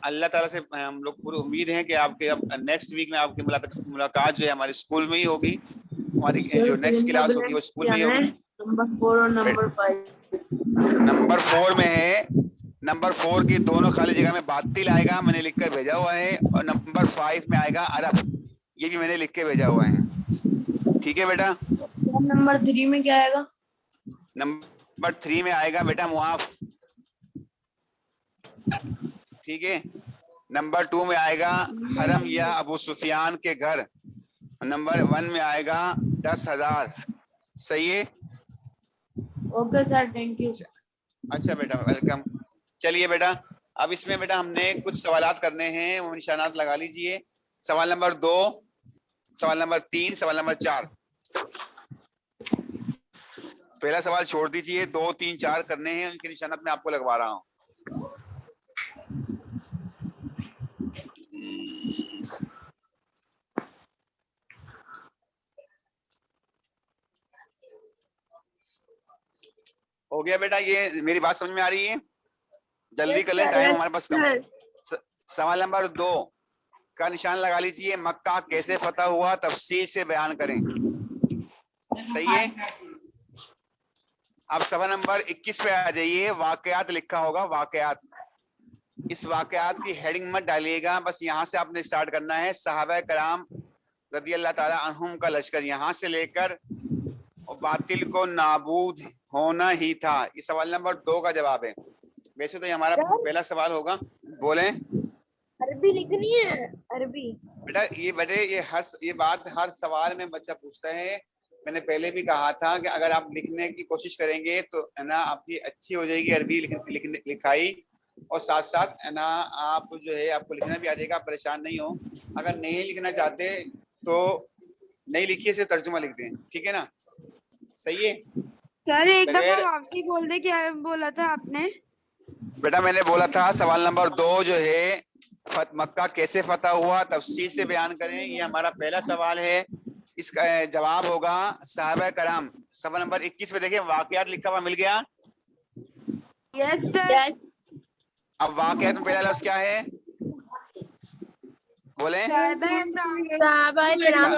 अल्लाह ताला से हम लोग पूरी उम्मीद है कि आपके अब नेक्स्ट वीक में आपकी मुलाकात जो है हमारे स्कूल में ही होगी। हमारी जो नेक्स्ट क्लास होगी वो स्कूल में ही होगी। नंबर 4 और नंबर 5। नंबर 4 में है, नंबर 4 की दोनों खाली जगह में बातिल आएगा, मैंने लिख कर भेजा हुआ है, और नंबर 5 में आएगा अरब, ये भी मैंने लिख के भेजा हुआ है, ठीक है बेटा। नंबर 3 में क्या आएगा? नंबर 3 में आएगा बेटा मुआफ, ठीक है। नंबर 2 में आएगा हरम या अबू सुफियान के घर। नंबर 1 में आएगा 10,000, सही है। Okay sir, thank you. अच्छा बेटा, वेलकम। चलिए बेटा, अब इसमें बेटा हमने कुछ सवालात करने हैं, वो निशानात लगा लीजिए। सवाल नंबर 2, सवाल नंबर 3, सवाल नंबर 4। पहला सवाल छोड़ दीजिए, 2, 3, 4 करने हैं, उनके निशानात मैं आपको लगवा रहा हूँ। हो गया बेटा? ये मेरी बात समझ में आ रही है? जल्दी Yes, कर ले, sir. टाइम हमारे पास कम। सर सवाल नंबर 2 का निशान लगा लीजिए। मक्का कैसे फतह हुआ, तफसील से बयान करें। सही है। अब सवाल नंबर 21 पे आ जाइए। वाकयात लिखा होगा, वाकयात। इस वाकयात की हेडिंग मत डालिएगा, बस यहाँ से आपने स्टार्ट करना है। सहाबा कराम रदी अल्लाह ताला अन्हुम का लश्कर यहाँ से लेकर और बातिल को नाबूद होना ही था। ये सवाल नंबर 2 का जवाब है। वैसे तो ये हमारा पहला सवाल होगा। बोले अरबी लिखनी है, अरबी। बेटा, ये बात हर सवाल में बच्चा पूछता है। मैंने पहले भी कहा था कि अगर आप लिखने की कोशिश करेंगे तो है ना आपकी अच्छी हो जाएगी अरबी लिखाई, और साथ साथ है ना आप जो है आपको लिखना भी आ जाएगा। आप परेशान नहीं हो। अगर नहीं लिखना चाहते तो नहीं लिखिए, सिर्फ तर्जुमा लिख दें, ठीक है ना? सही है। सर एक दफा बगैर वापसी बोल दे, क्या बोला था आपने? बेटा मैंने बोला था सवाल नंबर 2 जो है मक्का कैसे फतह हुआ, तफसील से बयान करें। ये हमारा पहला सवाल है। इसका जवाब होगा साहबा कराम। सवाल नंबर 21 पे देखिए, वाकयात लिखा हुआ मिल गया। Yes sir. यस अब वाकयात में पहला लफ्ज क्या है? बोले। सहाबा किराम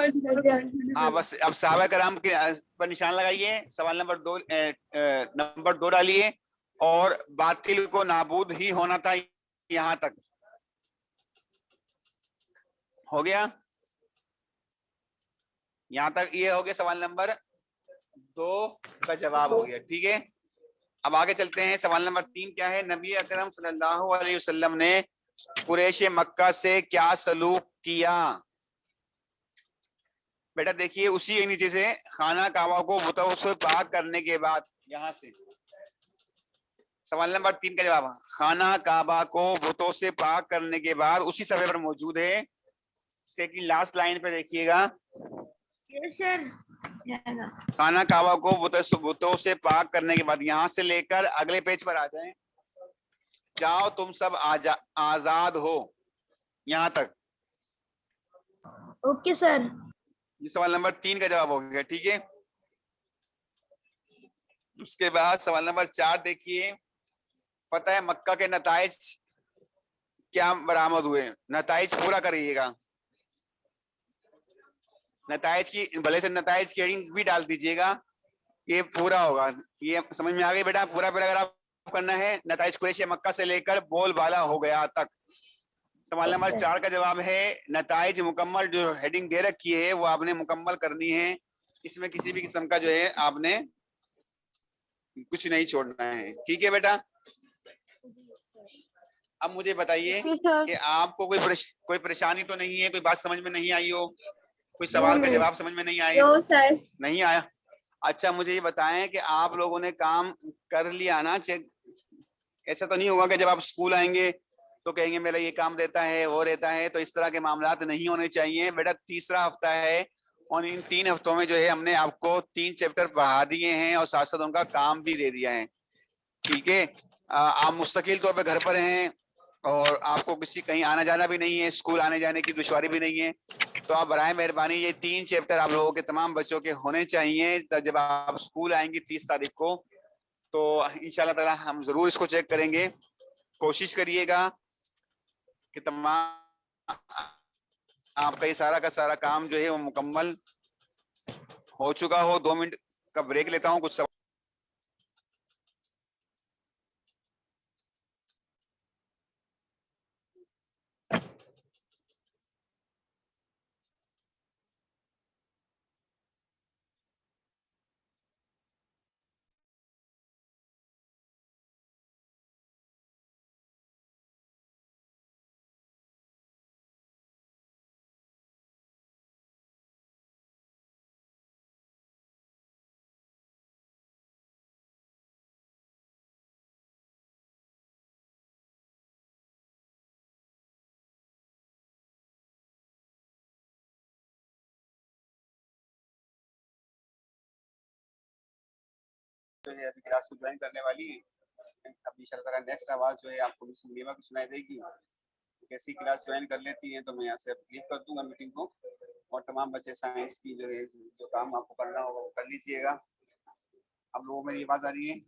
हाँ बस, अब साहबा कराम के पर निशान लगाइए। सवाल नंबर 2 डालिए। और बातिल को नाबूद ही होना था, यहां तक हो गया। यहां तक ये हो गया। सवाल नंबर 2 का जवाब हो गया, ठीक है। अब आगे चलते हैं। सवाल नंबर 3 क्या है? नबी अकरम सल्लल्लाहु अलैहि वसल्लम ने कुरैश मक्का से क्या सलूक किया? बेटा देखिए, उसी के नीचे से खाना काबा को बुतों से पाक करने के बाद, यहां से सवाल नंबर 3 का जवाब खाना काबा को बुतों से पाक करने के बाद उसी सफ़े पर मौजूद है। सेकंड लास्ट लाइन पे देखिएगा। Yes, sir. खाना काबा को बुतों से पाक करने के बाद, यहां से लेकर अगले पेज पर आ जाएं। जाओ तुम सब आजाद हो, यहां तक। Okay, sir. ये सवाल नंबर 3 का जवाब हो गया, ठीक है। उसके बाद सवाल नंबर 4 देखिए। पता है मक्का के नताइज क्या बरामद हुए? नताइज पूरा करिएगा। नताइज की भले से नताइज की हेडिंग भी डाल दीजिएगा, ये पूरा होगा। ये समझ में आ गई बेटा? पूरा पैराग्राफ करना है। नताइज कुरैश मक्का से लेकर बोलबाला हो गया तक। सवाल नंबर 4 का जवाब है नताइज मुकम्मल। जो हेडिंग दे रखी है वो आपने मुकम्मल करनी है। इसमें किसी भी किस्म का जो है आपने कुछ नहीं छोड़ना है, ठीक है बेटा? अब मुझे बताइए कि आपको कोई परेशानी तो नहीं है? कोई बात समझ में नहीं आई हो? कोई सवाल का जवाब समझ में नहीं आए? No sir. नहीं आया? अच्छा मुझे ये बताएं कि आप लोगों ने काम कर लिया ना चेक? ऐसा तो नहीं होगा कि जब आप स्कूल आएंगे तो कहेंगे मेरा ये काम रहता है वो रहता है? तो इस तरह के मामलात नहीं होने चाहिए बेटा। तीसरा हफ्ता है और इन 3 हफ्तों में जो है हमने आपको 3 चैप्टर पढ़ा दिए हैं और साथ साथ उनका काम भी दे दिया है, ठीक है। आप मुस्तकिल तौर पर घर पर हैं और आपको किसी कहीं आना जाना भी नहीं है, स्कूल आने जाने की दुश्वारी भी नहीं है। तो आप बराए मेहरबानी ये 3 चैप्टर आप लोगों के तमाम बच्चों के होने चाहिए। तब जब आप स्कूल आएंगे 30 तारीख को तो इंशाल्लाह ताला हम जरूर इसको चेक करेंगे। कोशिश करिएगा कि तमाम आपका ये सारा का सारा काम जो है वो मुकम्मल हो चुका हो। 2 मिनट का ब्रेक लेता हूँ। कुछ जो है अभी क्लास को ज्वाइन करने वाली है। अभी इंशाल्लाह नेक्स्ट आवाज जो है आपको मिस मीमा की सुनाई देगी। कैसी क्लास ज्वाइन कर लेती हैं तो मैं यहाँ से लीव कर दूंगा मीटिंग को। और तमाम बच्चे साइंस की जो है जो काम आपको करना होगा वो कर लीजिएगा। आप लोगों में मेरी आवाज आ रही है?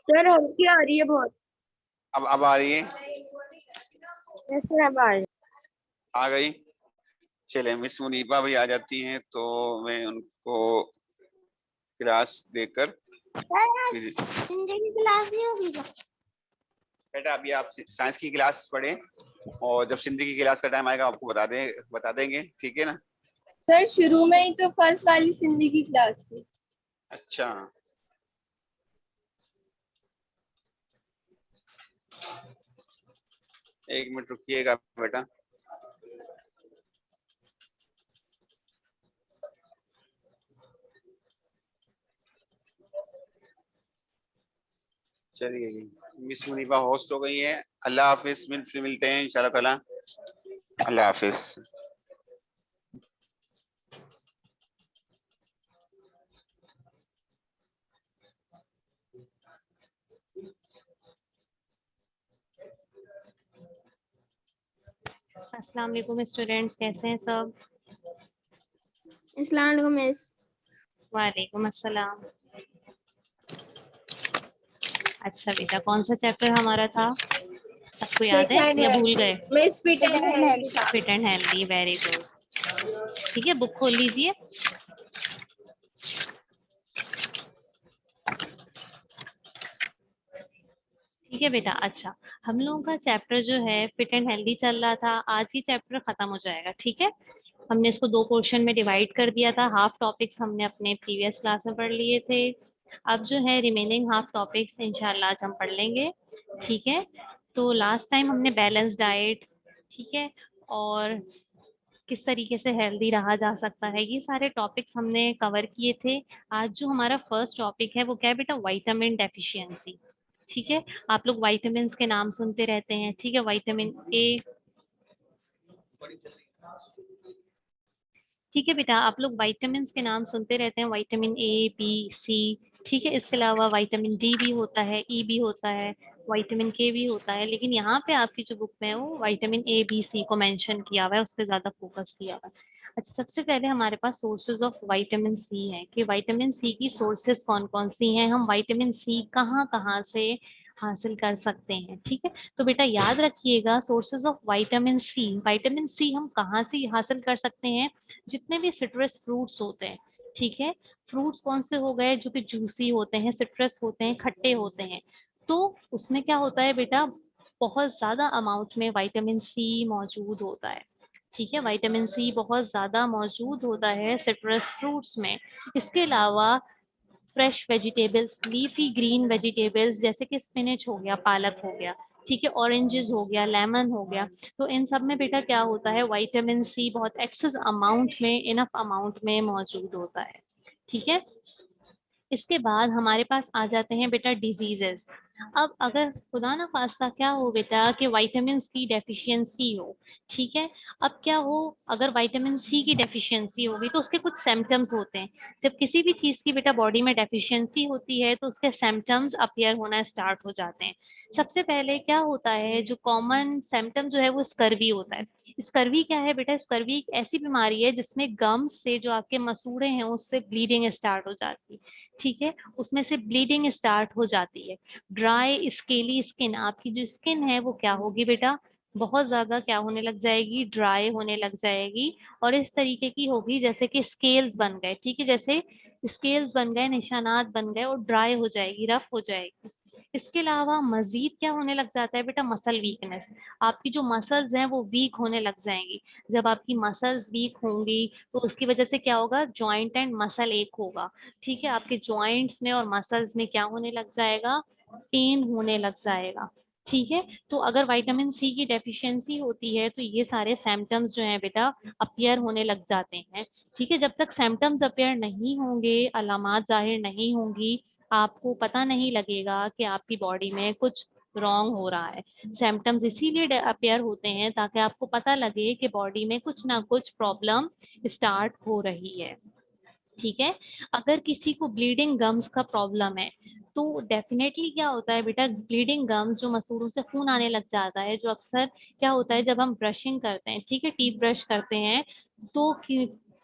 सर हल्की आ रही है बहुत। अब आ रही है? यस सर अब आ रही है। आ गई। चले, मिस मुनीबा भी आ जाती हैं तो मैं उनको क्लास देकर सर आज फिर। हिंदी की क्लास नहीं होगी क्या? बेटा अभी आप साइंस की क्लास पढ़ें और जब सिंधी की क्लास का टाइम आएगा आपको बता देंगे, ठीक है ना? सर शुरू में ही तो फर्स्ट वाली सिंधी की क्लास थी। अच्छा, एक मिनट रुकिएगा बेटा। चलिए जी, मिस मुनीबा होस्ट हो गई है। अल्लाह हाफिज, फिर मिलते हैं इंशाल्लाह ताला। अल्लाह हाफिज। अस्सलाम वालेकुम स्टूडेंट्स, कैसे हैं सब? अस्सलाम वालेकुम मिस। वालेकुम अस्सलाम। अच्छा बेटा, कौन सा चैप्टर हमारा था? सबको याद है या भूल गए? मिस फिट एंड हेल्दी था। Fit and healthy, very good. ठीक है, बुक खोल लीजिए। ठीक है बेटा। अच्छा, हम लोगों का चैप्टर जो है फिट एंड हेल्दी चल रहा था, आज ही चैप्टर खत्म हो जाएगा। ठीक है, हमने इसको 2 पोर्शन में डिवाइड कर दिया था। हाफ टॉपिक्स हमने अपने प्रीवियस क्लास में पढ़ लिए थे। अब जो है रिमेनिंग हाफ टॉपिक्स इंशाल्लाह आज हम पढ़ लेंगे। ठीक है, तो लास्ट टाइम हमने बैलेंस डाइट, ठीक है, और किस तरीके से हेल्दी रहा जा सकता है, ये सारे टॉपिक्स हमने कवर किए थे। आज जो हमारा फर्स्ट टॉपिक है वो क्या है बेटा? Vitamin deficiency. ठीक है, आप लोग विटामिन के नाम सुनते रहते हैं। ठीक है, विटामिन ए। ठीक है बेटा, आप लोग विटामिन के नाम सुनते रहते हैं, विटामिन ए, बी, सी। ठीक है, इसके अलावा विटामिन डी भी होता है, ई भी होता है, विटामिन के भी होता है, लेकिन यहाँ पे आपकी जो बुक में है वो विटामिन ए, बी, सी को मेंशन किया हुआ है, उस पर ज्यादा फोकस किया हुआ है। अच्छा, सबसे पहले हमारे पास सोर्सेज ऑफ विटामिन सी है कि विटामिन सी की सोर्सेज कौन कौन सी हैं, हम विटामिन सी कहाँ कहाँ से हासिल कर सकते हैं। ठीक है, तो बेटा याद रखिएगा, सोर्सेज ऑफ विटामिन सी हम कहाँ से हासिल कर सकते हैं? जितने भी सिट्रस फ्रूट्स होते हैं। ठीक है, फ्रूट्स कौन से हो गए? जो कि जूसी होते हैं, सिट्रस होते हैं, खट्टे होते हैं, तो उसमें क्या होता है बेटा? बहुत ज्यादा अमाउंट में विटामिन सी मौजूद होता है। ठीक है, विटामिन सी बहुत ज्यादा मौजूद होता है सिट्रस फ्रूट्स में। इसके अलावा fresh vegetables, leafy green vegetables जैसे कि स्पिनच हो गया, पालक हो गया, ठीक है, ऑरेंजेस हो गया, लेमन हो गया, तो इन सब में बेटा क्या होता है? विटामिन सी बहुत एक्सेस अमाउंट में, इनफ अमाउंट में मौजूद होता है। ठीक है, इसके बाद हमारे पास आ जाते हैं बेटा डिजीजेस। अब अगर खुदा ना खास्ता क्या हो बेटा कि विटामिन की डेफिशिएंसी हो, ठीक है, अब क्या हो? अगर विटामिन सी की डेफिशिएंसी होगी तो उसके कुछ सिम्टम्स होते हैं। जब किसी भी चीज की बेटा बॉडी में डेफिशिएंसी होती है तो उसके सिम्टम्स अपीयर होना स्टार्ट हो जाते हैं। सबसे पहले क्या होता है, जो कॉमन सिम्टम जो है वो स्कर्वी होता है। स्कर्वी क्या है बेटा? स्कर्वी एक ऐसी बीमारी है जिसमें गम्स से जो आपके मसूड़े हैं उससे ब्लीडिंग स्टार्ट हो जाती है। ठीक है, उसमें से ब्लीडिंग स्टार्ट हो जाती है। ड्राई स्केली स्किन, आपकी जो स्किन है वो क्या होगी बेटा? बहुत ज्यादा क्या होने लग जाएगी? ड्राई होने लग जाएगी, और इस तरीके की होगी जैसे कि स्केल्स बन गए। ठीक है, जैसे स्केल्स बन गए, निशानात बन गए, और ड्राई हो जाएगी, रफ हो जाएगी। इसके अलावा मजीद क्या होने लग जाता है बेटा? Muscle weakness. आपकी जो मसल्स हैं वो वीक होने लग जाएंगी। जब आपकी मसल्स वीक होंगी तो उसकी वजह से क्या होगा? जॉइंट एंड मसल एक होगा। ठीक है, आपके जॉइंट्स में और मसल्स में क्या होने लग जाएगा? पेन होने लग जाएगा। ठीक है, तो अगर विटामिन सी की डेफिशिएंसी होती है तो ये सारे सिम्टम्स जो हैं बेटा अपीयर होने लग जाते हैं। ठीक है, जब तक सिम्टम्स अपीयर नहीं होंगे, अलामात जाहिर नहीं होंगी, आपको पता नहीं लगेगा कि आपकी बॉडी में कुछ रॉन्ग हो रहा है। सिम्टम्स इसीलिए अपीयर होते हैं ताकि आपको पता लगे कि बॉडी में कुछ ना कुछ प्रॉब्लम स्टार्ट हो रही है। ठीक है, अगर किसी को ब्लीडिंग गम्स का प्रॉब्लम है तो डेफिनेटली क्या होता है बेटा? ब्लीडिंग गम्स, जो मसूड़ों से खून आने लग जाता है, जो अक्सर क्या होता है जब हम ब्रशिंग करते हैं, ठीक है, टीथ ब्रश करते हैं, तो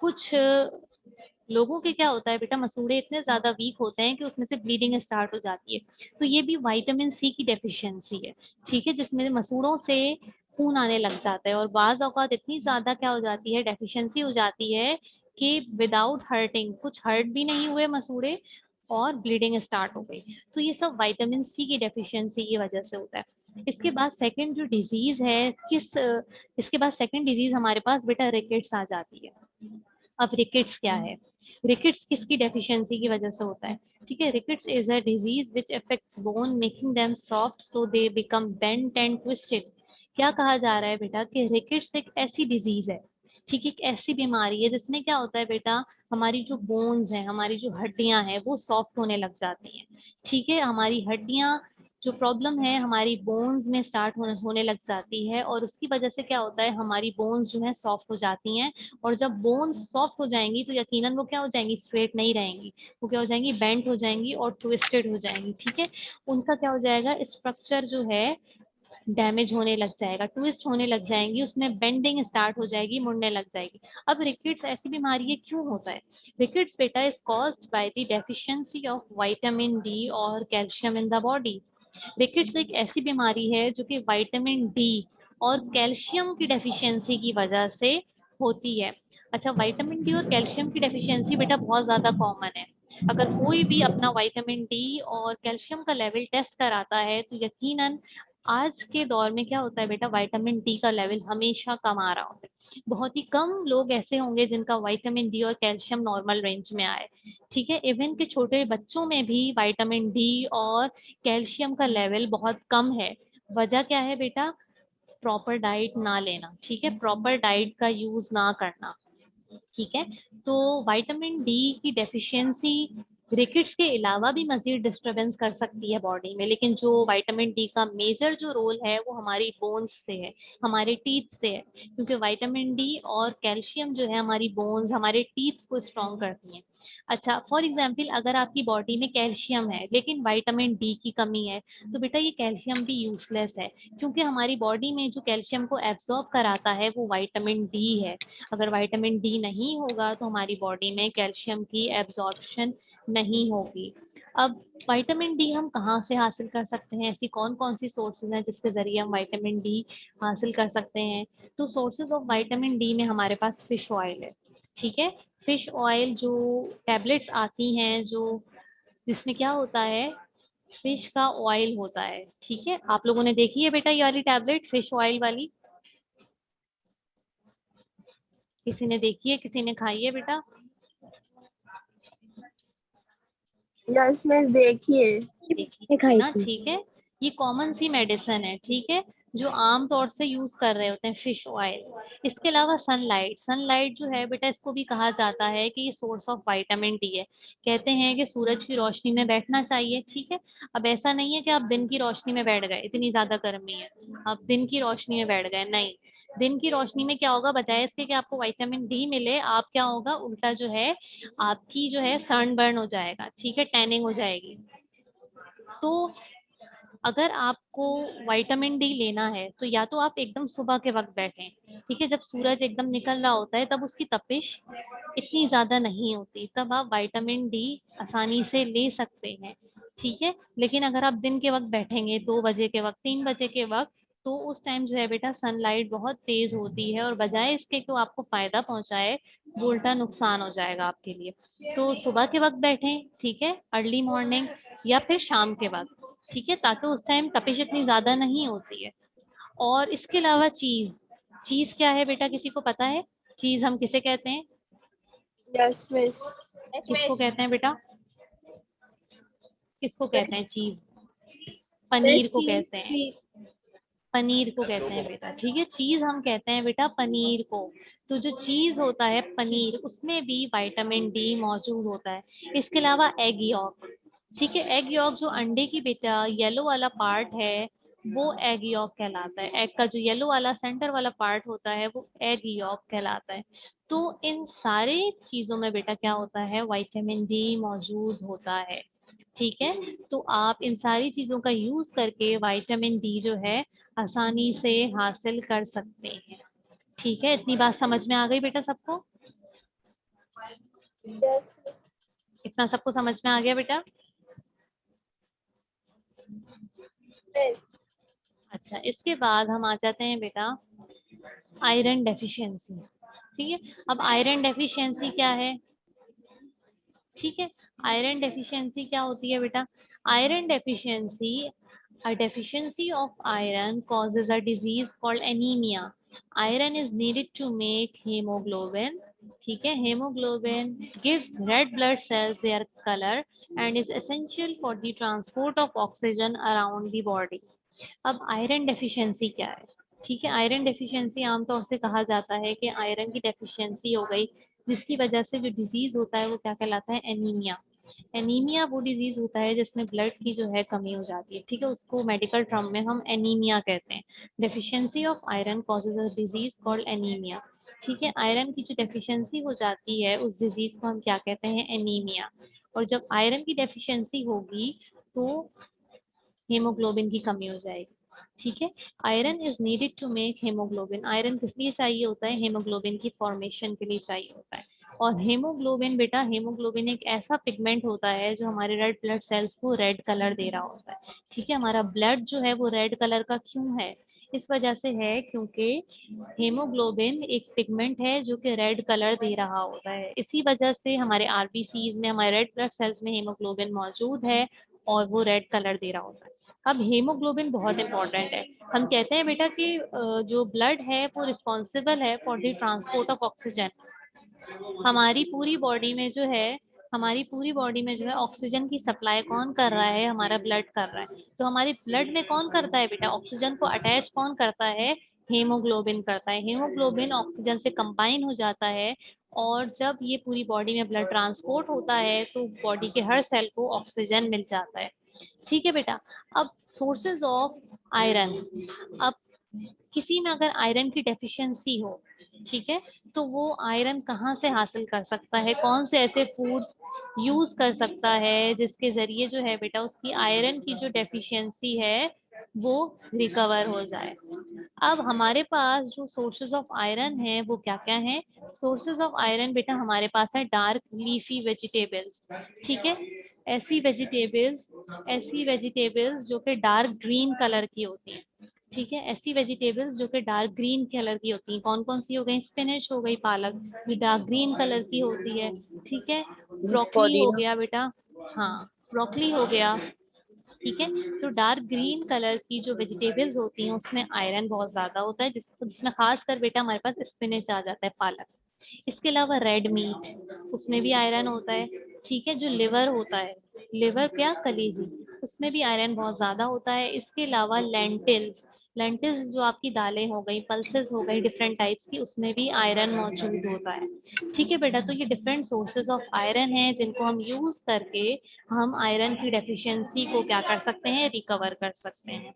कुछ लोगों के क्या होता है बेटा, मसूड़े इतने ज्यादा वीक होते हैं कि उसमें से ब्लीडिंग स्टार्ट हो जाती है। तो ये भी विटामिन सी की डेफिशिएंसी है, ठीक है, जिसमें मसूड़ों से खून आने लग जाता है। और बाज औकात इतनी ज्यादा क्या हो जाती है, डेफिशिएंसी हो जाती है कि विदाउट हर्टिंग, कुछ हर्ट भी नहीं हुए मसूड़े और ब्लीडिंग स्टार्ट हो गई। तो ये सब विटामिन सी की डेफिशिएंसी की वजह से होता है। इसके बाद सेकंड जो डिजीज है, इसके बाद सेकंड डिजीज हमारे पास बेटा रिकेट्स आ जाती है। अब रिकेट्स क्या है, रिकेट्स किसकी डेफिशिएंसी की वजह से होता है, ठीक है। Rickets is a disease which affects bone making them soft so they become bent and twisted. क्या कहा जा रहा है बेटा कि रिकेट्स एक ऐसी डिजीज है, ठीक है, एक ऐसी बीमारी है जिसमें क्या होता है बेटा, हमारी जो बोन्स हैं, हमारी जो हड्डियां हैं वो सॉफ्ट होने लग जाती हैं, ठीक है। हमारी हड्डियां जो प्रॉब्लम है हमारी बोन्स में स्टार्ट होने लग जाती है, और उसकी वजह से क्या होता है, हमारी बोन्स जो है सॉफ्ट हो जाती हैं। और जब बोन्स सॉफ्ट हो जाएंगी तो यकीनन वो क्या हो जाएंगी, स्ट्रेट नहीं रहेंगी, वो क्या हो जाएंगी, बेंट हो जाएंगी और ट्विस्टेड हो जाएंगी, ठीक है। उनका क्या हो जाएगा, स्ट्रक्चर जो है डैमेज होने लग जाएगा, ट्विस्ट होने लग जाएंगी, उसमें बेंडिंग स्टार्ट हो जाएगी, मुड़ने लग जाएगी। अब रिकेट्स ऐसी बीमारी है, क्यों होता है, रिकेट्स बेटा is caused by the deficiency of vitamin D और calcium in the body. Rickets एक ऐसी बीमारी है जो कि विटामिन डी और कैल्शियम की डेफिशिएंसी की वजह से होती है। अच्छा, विटामिन डी और कैल्शियम की डेफिशिएंसी बेटा बहुत ज्यादा कॉमन है। अगर कोई भी अपना विटामिन डी और कैल्शियम का लेवल टेस्ट कराता है तो यकीनन आज के दौर में क्या होता है बेटा, विटामिन डी का लेवल हमेशा कम आ रहा होता है। बहुत ही कम लोग ऐसे होंगे जिनका विटामिन डी और कैल्शियम नॉर्मल रेंज में आए, ठीक है। इवन के छोटे बच्चों में भी विटामिन डी और कैल्शियम का लेवल बहुत कम है। वजह क्या है बेटा, प्रॉपर डाइट ना लेना, ठीक है, प्रॉपर डाइट का यूज ना करना, ठीक है। तो विटामिन डी की डेफिशिएंसी रिकेट्स के अलावा भी मजीद डिस्टरबेंस कर सकती है बॉडी में, लेकिन जो विटामिन डी का मेजर जो रोल है वो हमारी बोन्स से है, हमारे टीथ से है, क्योंकि विटामिन डी और कैल्शियम जो है हमारी बोन्स, हमारे टीथ को स्ट्रॉन्ग करती हैं। अच्छा, फॉर एग्जाम्पल अगर आपकी बॉडी में कैल्शियम है लेकिन विटामिन डी की कमी है, तो बेटा ये कैल्शियम भी यूजलेस है, क्योंकि हमारी बॉडी में जो कैल्शियम को एब्जॉर्ब कराता है वो विटामिन डी है। अगर विटामिन डी नहीं होगा तो हमारी बॉडी में कैल्शियम की एब्जॉर्प्शन नहीं होगी। अब विटामिन डी हम कहाँ से हासिल कर सकते हैं, ऐसी कौन कौन सी सोर्सेज हैं जिसके जरिए हम विटामिन डी हासिल कर सकते हैं। तो सोर्सेज ऑफ विटामिन डी में हमारे पास फिश ऑयल है, ठीक है। फिश ऑयल जो टैबलेट्स आती हैं, जो जिसमें क्या होता है, फिश का ऑयल होता है, ठीक है। आप लोगों ने देखी है बेटा ये वाली टैबलेट फिश ऑयल वाली, किसी ने देखी है, किसी ने खाई है बेटा। यस मिस देखिए। देखिए है ना, ठीक है। ये कॉमन सी मेडिसिन है, ठीक है, जो आम तौर से यूज कर रहे होते हैं फिश ऑयल। इसके अलावा सनलाइट, सनलाइट जो है बेटा इसको भी कहा जाता है कि ये सोर्स ऑफ विटामिन डी है। कहते हैं कि सूरज की रोशनी में बैठना चाहिए, ठीक है। अब ऐसा नहीं है कि आप दिन की रोशनी में बैठ गए, इतनी ज्यादा गर्मी है आप दिन की रोशनी में बैठ गए, नहीं। दिन की रोशनी में क्या होगा, बजाय इसके कि आपको विटामिन डी मिले, आप क्या होगा, उल्टा जो है आपकी जो है सनबर्न हो जाएगा, ठीक है, टैनिंग हो जाएगी। तो अगर आपको विटामिन डी लेना है तो या तो आप एकदम सुबह के वक्त बैठें, ठीक है, जब सूरज एकदम निकल रहा होता है तब उसकी तपिश इतनी ज्यादा नहीं होती, तब आप विटामिन डी आसानी से ले सकते हैं, ठीक है। लेकिन अगर आप दिन के वक्त बैठेंगे, 2 बजे के वक्त, 3 बजे के वक्त, तो उस टाइम जो है बेटा सनलाइट बहुत तेज होती है और बजाय इसके कि वो आपको फायदा पहुंचाए, वो उल्टा नुकसान हो जाएगा आपके लिए। तो सुबह के वक्त बैठें, ठीक है, अर्ली मॉर्निंग, या फिर शाम के वक्त, ठीक है, ताकि उस टाइम तपिश इतनी ज्यादा नहीं होती है। और इसके अलावा चीज, चीज क्या है बेटा, किसी को पता है चीज हम किसे कहते हैं, यस मिस। किसको कहते हैं बेटा, किसको कहते हैं चीज, पनीर को कहते हैं, पनीर को कहते हैं बेटा, ठीक है, चीज हम कहते हैं बेटा पनीर को। तो जो चीज होता है पनीर, उसमें भी विटामिन डी मौजूद होता है। इसके अलावा एग यॉक, ठीक है, एग यॉक जो अंडे की बेटा येलो वाला पार्ट है वो एग यॉक कहलाता है, एग का जो येलो वाला सेंटर वाला पार्ट होता है वो एग यॉक कहलाता है। तो इन सारे चीजों में बेटा क्या होता है, विटामिन डी मौजूद होता है, ठीक है। तो आप इन सारी चीजों का यूज करके विटामिन डी जो है आसानी से हासिल कर सकते हैं, ठीक है। इतनी बात समझ में आ गई बेटा सबको। इतना सबको समझ में आ गया बेटा? अच्छा, इसके बाद हम आ जाते हैं बेटा आयरन डेफिशिएंसी। ठीक है, अब आयरन डेफिशिएंसी क्या है? ठीक है, आयरन डेफिशिएंसी क्या होती है बेटा? Iron deficiency, a deficiency of iron causes a disease called anemia. Iron is needed to make hemoglobin. ठीक है, hemoglobin gives red blood cells their color and is essential for the transport of oxygen around the body. अब iron deficiency क्या है? ठीक है, iron deficiency आमतौर से कहा जाता है कि आयरन की डेफिशिएंसी हो गई, जिसकी वजह से जो डिजीज होता है वो क्या कहलाता है? एनीमिया। एनीमिया वो डिजीज होता है जिसमें ब्लड की जो है कमी हो जाती है। ठीक है, उसको मेडिकल टर्म में हम एनीमिया कहते हैं। Deficiency of iron causes a disease called anaemia. ठीक है, आयरन की जो डेफिशिएंसी हो जाती है उस डिजीज को हम क्या कहते हैं? एनीमिया। और जब आयरन की डेफिशिएंसी होगी तो हेमोग्लोबिन की कमी हो जाएगी। ठीक है, iron is needed to make haemoglobin. Iron किस लिए चाहिए होता है? हेमोग्लोबिन की फॉर्मेशन के लिए चाहिए होता है। और हेमोग्लोबिन बेटा, हेमोग्लोबिन एक ऐसा पिगमेंट होता है जो हमारे रेड ब्लड सेल्स को रेड कलर दे रहा होता है। ठीक है, हमारा ब्लड जो है वो रेड कलर का क्यों है? इस वजह से है क्योंकि हेमोग्लोबिन एक पिगमेंट है जो कि रेड कलर दे रहा होता है। इसी वजह से हमारे आरबीसीज में, हमारे रेड ब्लड सेल्स में हेमोग्लोबिन मौजूद है और वो रेड कलर दे रहा होता है। अब हेमोग्लोबिन बहुत इंपॉर्टेंट है। हम कहते हैं बेटा कि जो ब्लड है वो रिस्पॉन्सिबल है for the transport of oxygen. हमारी पूरी बॉडी में जो है, हमारी पूरी बॉडी में जो है ऑक्सीजन की सप्लाई कौन कर रहा है? हमारा ब्लड कर रहा है। तो हमारी ब्लड में कौन करता है बेटा? ऑक्सीजन को अटैच कौन करता है? हेमोग्लोबिन करता है। हेमोग्लोबिन ऑक्सीजन से कंबाइन हो जाता है और जब ये पूरी बॉडी में ब्लड ट्रांसपोर्ट होता है तो बॉडी के हर सेल को ऑक्सीजन मिल जाता है। ठीक है बेटा, अब सोर्सेज ऑफ आयरन। अब किसी में अगर आयरन की डेफिशिएंसी हो, ठीक है, तो वो आयरन कहाँ से हासिल कर सकता है? कौन से ऐसे फूड्स यूज कर सकता है जिसके जरिए जो है बेटा उसकी आयरन की जो डेफिशिएंसी है वो रिकवर हो जाए। अब हमारे पास जो सोर्सेज ऑफ आयरन है वो क्या क्या है? सोर्सेज ऑफ आयरन बेटा हमारे पास है डार्क लीफी वेजिटेबल्स। ठीक है, ऐसी वेजिटेबल्स जो कि डार्क ग्रीन कलर की होती हैं। ठीक है, ऐसी वेजिटेबल्स जो कि डार्क ग्रीन कलर की होती हैं, कौन कौन सी हो गई? स्पिनच हो गई, पालक, जो डार्क ग्रीन कलर की होती है। ठीक है, ब्रोकली हो गया बेटा, हाँ ब्रोकली हो गया। ठीक है, तो डार्क ग्रीन कलर की जो वेजिटेबल्स होती हैं उसमें आयरन बहुत ज्यादा होता है, जिसमें खास कर बेटा हमारे पास स्पिनच आ जाता है, पालक। इसके अलावा रेड मीट, उसमें भी आयरन होता है। ठीक है, जो लिवर होता है, लिवर क्या? कलेजी, उसमें भी आयरन बहुत ज्यादा होता है। इसके अलावा लेंटिल्स, लेंटिल्स जो आपकी दालें हो गई, पल्सेस हो गई डिफरेंट टाइप्स की, उसमें भी आयरन मौजूद होता है। ठीक है बेटा, तो ये डिफरेंट सोर्सेज ऑफ आयरन है जिनको हम यूज करके हम आयरन की डेफिशिएंसी को क्या कर सकते हैं? रिकवर कर सकते हैं।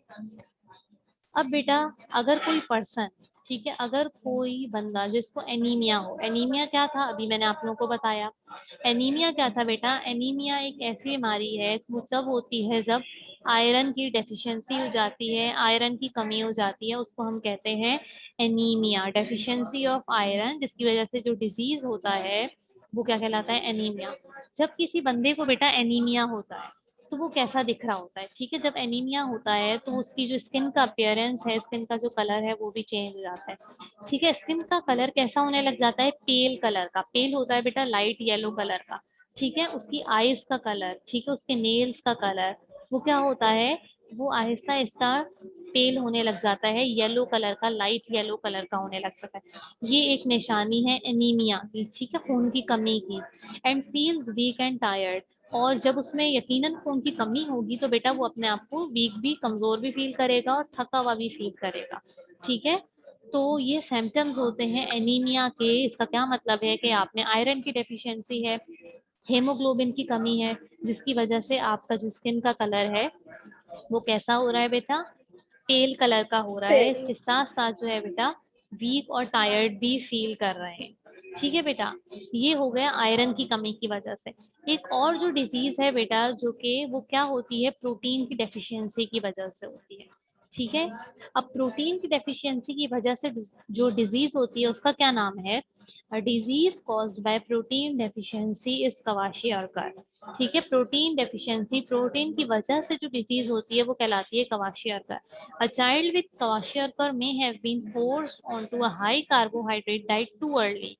अब बेटा अगर कोई पर्सन, ठीक है, अगर कोई बंदा जिसको एनीमिया हो, एनीमिया क्या था अभी मैंने आप लोगों को बताया। एनीमिया क्या था बेटा? एनीमिया एक ऐसी बीमारी है वो जब होती है जब आयरन की डेफिशिएंसी हो जाती है, आयरन की कमी हो जाती है, उसको हम कहते हैं एनीमिया, डेफिशिएंसी ऑफ आयरन, जिसकी वजह से जो डिजीज होता है वो क्या कहलाता है? एनीमिया। जब किसी बंदे को बेटा एनीमिया होता है तो वो कैसा दिख रहा होता है? ठीक है, जब एनीमिया होता है तो उसकी जो स्किन का अपीयरेंस है, स्किन का जो कलर है वो भी चेंज हो जाता है। ठीक है, स्किन का कलर कैसा होने लग जाता है? पेल कलर का। पेल होता है बेटा लाइट येलो कलर का। ठीक है, उसकी आईज का कलर, ठीक है, उसके नेल्स का कलर, वो क्या होता है? वो आहिस्ता आहिस्ता पेल होने लग जाता है, येलो कलर का, लाइट येलो कलर का होने लग सकता है। ये एक निशानी है एनीमिया की, ठीक है, खून की कमी की। And feels weak and tired, और जब उसमें यकीनन खून की कमी होगी तो बेटा वो अपने आप को वीक भी, कमजोर भी फील करेगा और थका हुआ भी फील करेगा। ठीक है, तो ये सिम्टम्स होते हैं एनीमिया के। इसका क्या मतलब है कि आप में आयरन की डेफिशिएंसी है, हेमोग्लोबिन की कमी है, जिसकी वजह से आपका जो स्किन का कलर है वो कैसा हो रहा है बेटा? पेल कलर का हो रहा है। इसके साथ साथ जो है बेटा वीक और टायर्ड भी फील कर रहे हैं। ठीक है बेटा, ये हो गया आयरन की कमी की वजह से। एक और जो डिजीज है बेटा जो कि वो क्या होती है? प्रोटीन की डेफिशिएंसी की वजह से होती है। ठीक है। अब प्रोटीन की डेफिशिएंसी की वजह से जो डिजीज होती है उसका क्या नाम है? Disease caused by protein deficiency is kwashiorkor. ठीक है, प्रोटीन डेफिशिएंसी, प्रोटीन की वजह से जो डिजीज होती है वो कहलाती है kwashiorkor. A child with kwashiorkor may have been forced onto a high carbohydrate diet too early.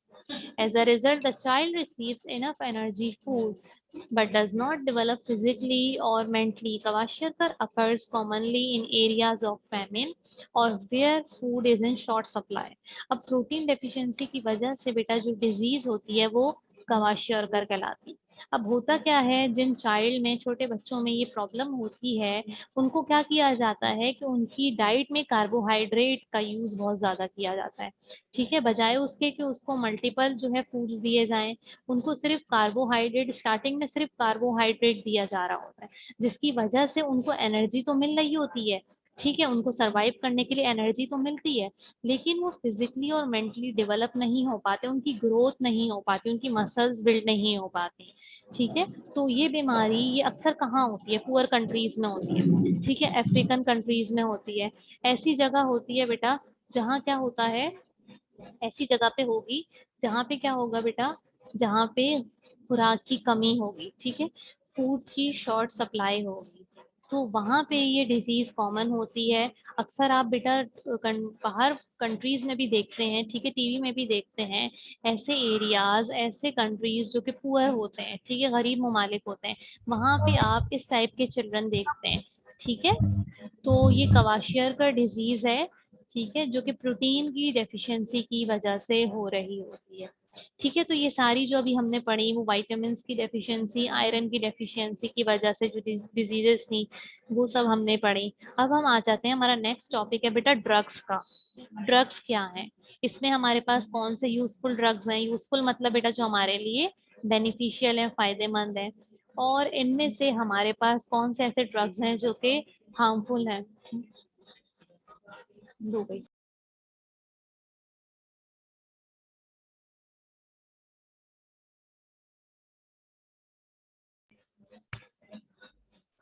As a result, the child receives enough energy food but does not develop physically or mentally. Kwashiorkor occurs commonly in areas of famine or where food is in short supply. अब protein deficiency की वजह से बेटा जो disease होती है वो क्वाशियोर्कर कहलाती है। अब होता क्या है, जिन चाइल्ड में, छोटे बच्चों में ये प्रॉब्लम होती है, उनको क्या किया जाता है कि उनकी डाइट में कार्बोहाइड्रेट का यूज बहुत ज्यादा किया जाता है। ठीक है, बजाय उसके कि उसको मल्टीपल जो है फूड्स दिए जाएं, उनको सिर्फ कार्बोहाइड्रेट, स्टार्टिंग में सिर्फ कार्बोहाइड्रेट दिया जा रहा होता है, जिसकी वजह से उनको एनर्जी तो मिल रही होती है। ठीक है, उनको सरवाइव करने के लिए एनर्जी तो मिलती है, लेकिन वो फिजिकली और मेंटली डेवलप नहीं हो पाते, उनकी ग्रोथ नहीं हो पाती, उनकी मसल्स बिल्ड नहीं हो पाती। ठीक है, तो ये बीमारी ये अक्सर कहाँ होती है? पुअर कंट्रीज में होती है। ठीक है, अफ्रीकन कंट्रीज में होती है। ऐसी जगह होती है बेटा जहाँ क्या होता है, ऐसी जगह पे होगी जहाँ पे क्या होगा बेटा, जहाँ पे खुराक की कमी होगी। ठीक है, फूड की शॉर्ट सप्लाई होगी, तो वहां पे ये डिजीज कॉमन होती है। अक्सर आप बेटा बाहर कंट्रीज में भी देखते हैं, ठीक है, टीवी में भी देखते हैं, ऐसे एरियाज, ऐसे कंट्रीज जो कि पुअर होते हैं, ठीक है, गरीब ममालिक होते हैं, वहां पे आप इस टाइप के चिल्ड्रन देखते हैं। ठीक है, तो ये क्वाशियर का डिजीज है, ठीक है, जो कि प्रोटीन की डेफिशिएंसी की वजह से हो रही होती है। ठीक है, तो ये सारी जो अभी हमने पढ़ी वो विटामिन्स की डेफिशिएंसी, आयरन की डेफिशिएंसी की वजह से जो डिजीजेस थी वो सब हमने पढ़ी। अब हम आ जाते हैं, हमारा नेक्स्ट टॉपिक है बेटा ड्रग्स का। ड्रग्स क्या है, इसमें हमारे पास कौन से यूजफुल ड्रग्स हैं? यूजफुल मतलब बेटा जो हमारे लिए बेनिफिशियल है, फायदेमंद है, और इनमें से हमारे पास कौन से ऐसे ड्रग्स हैं जो कि हार्मफुल हैं? दो भाई।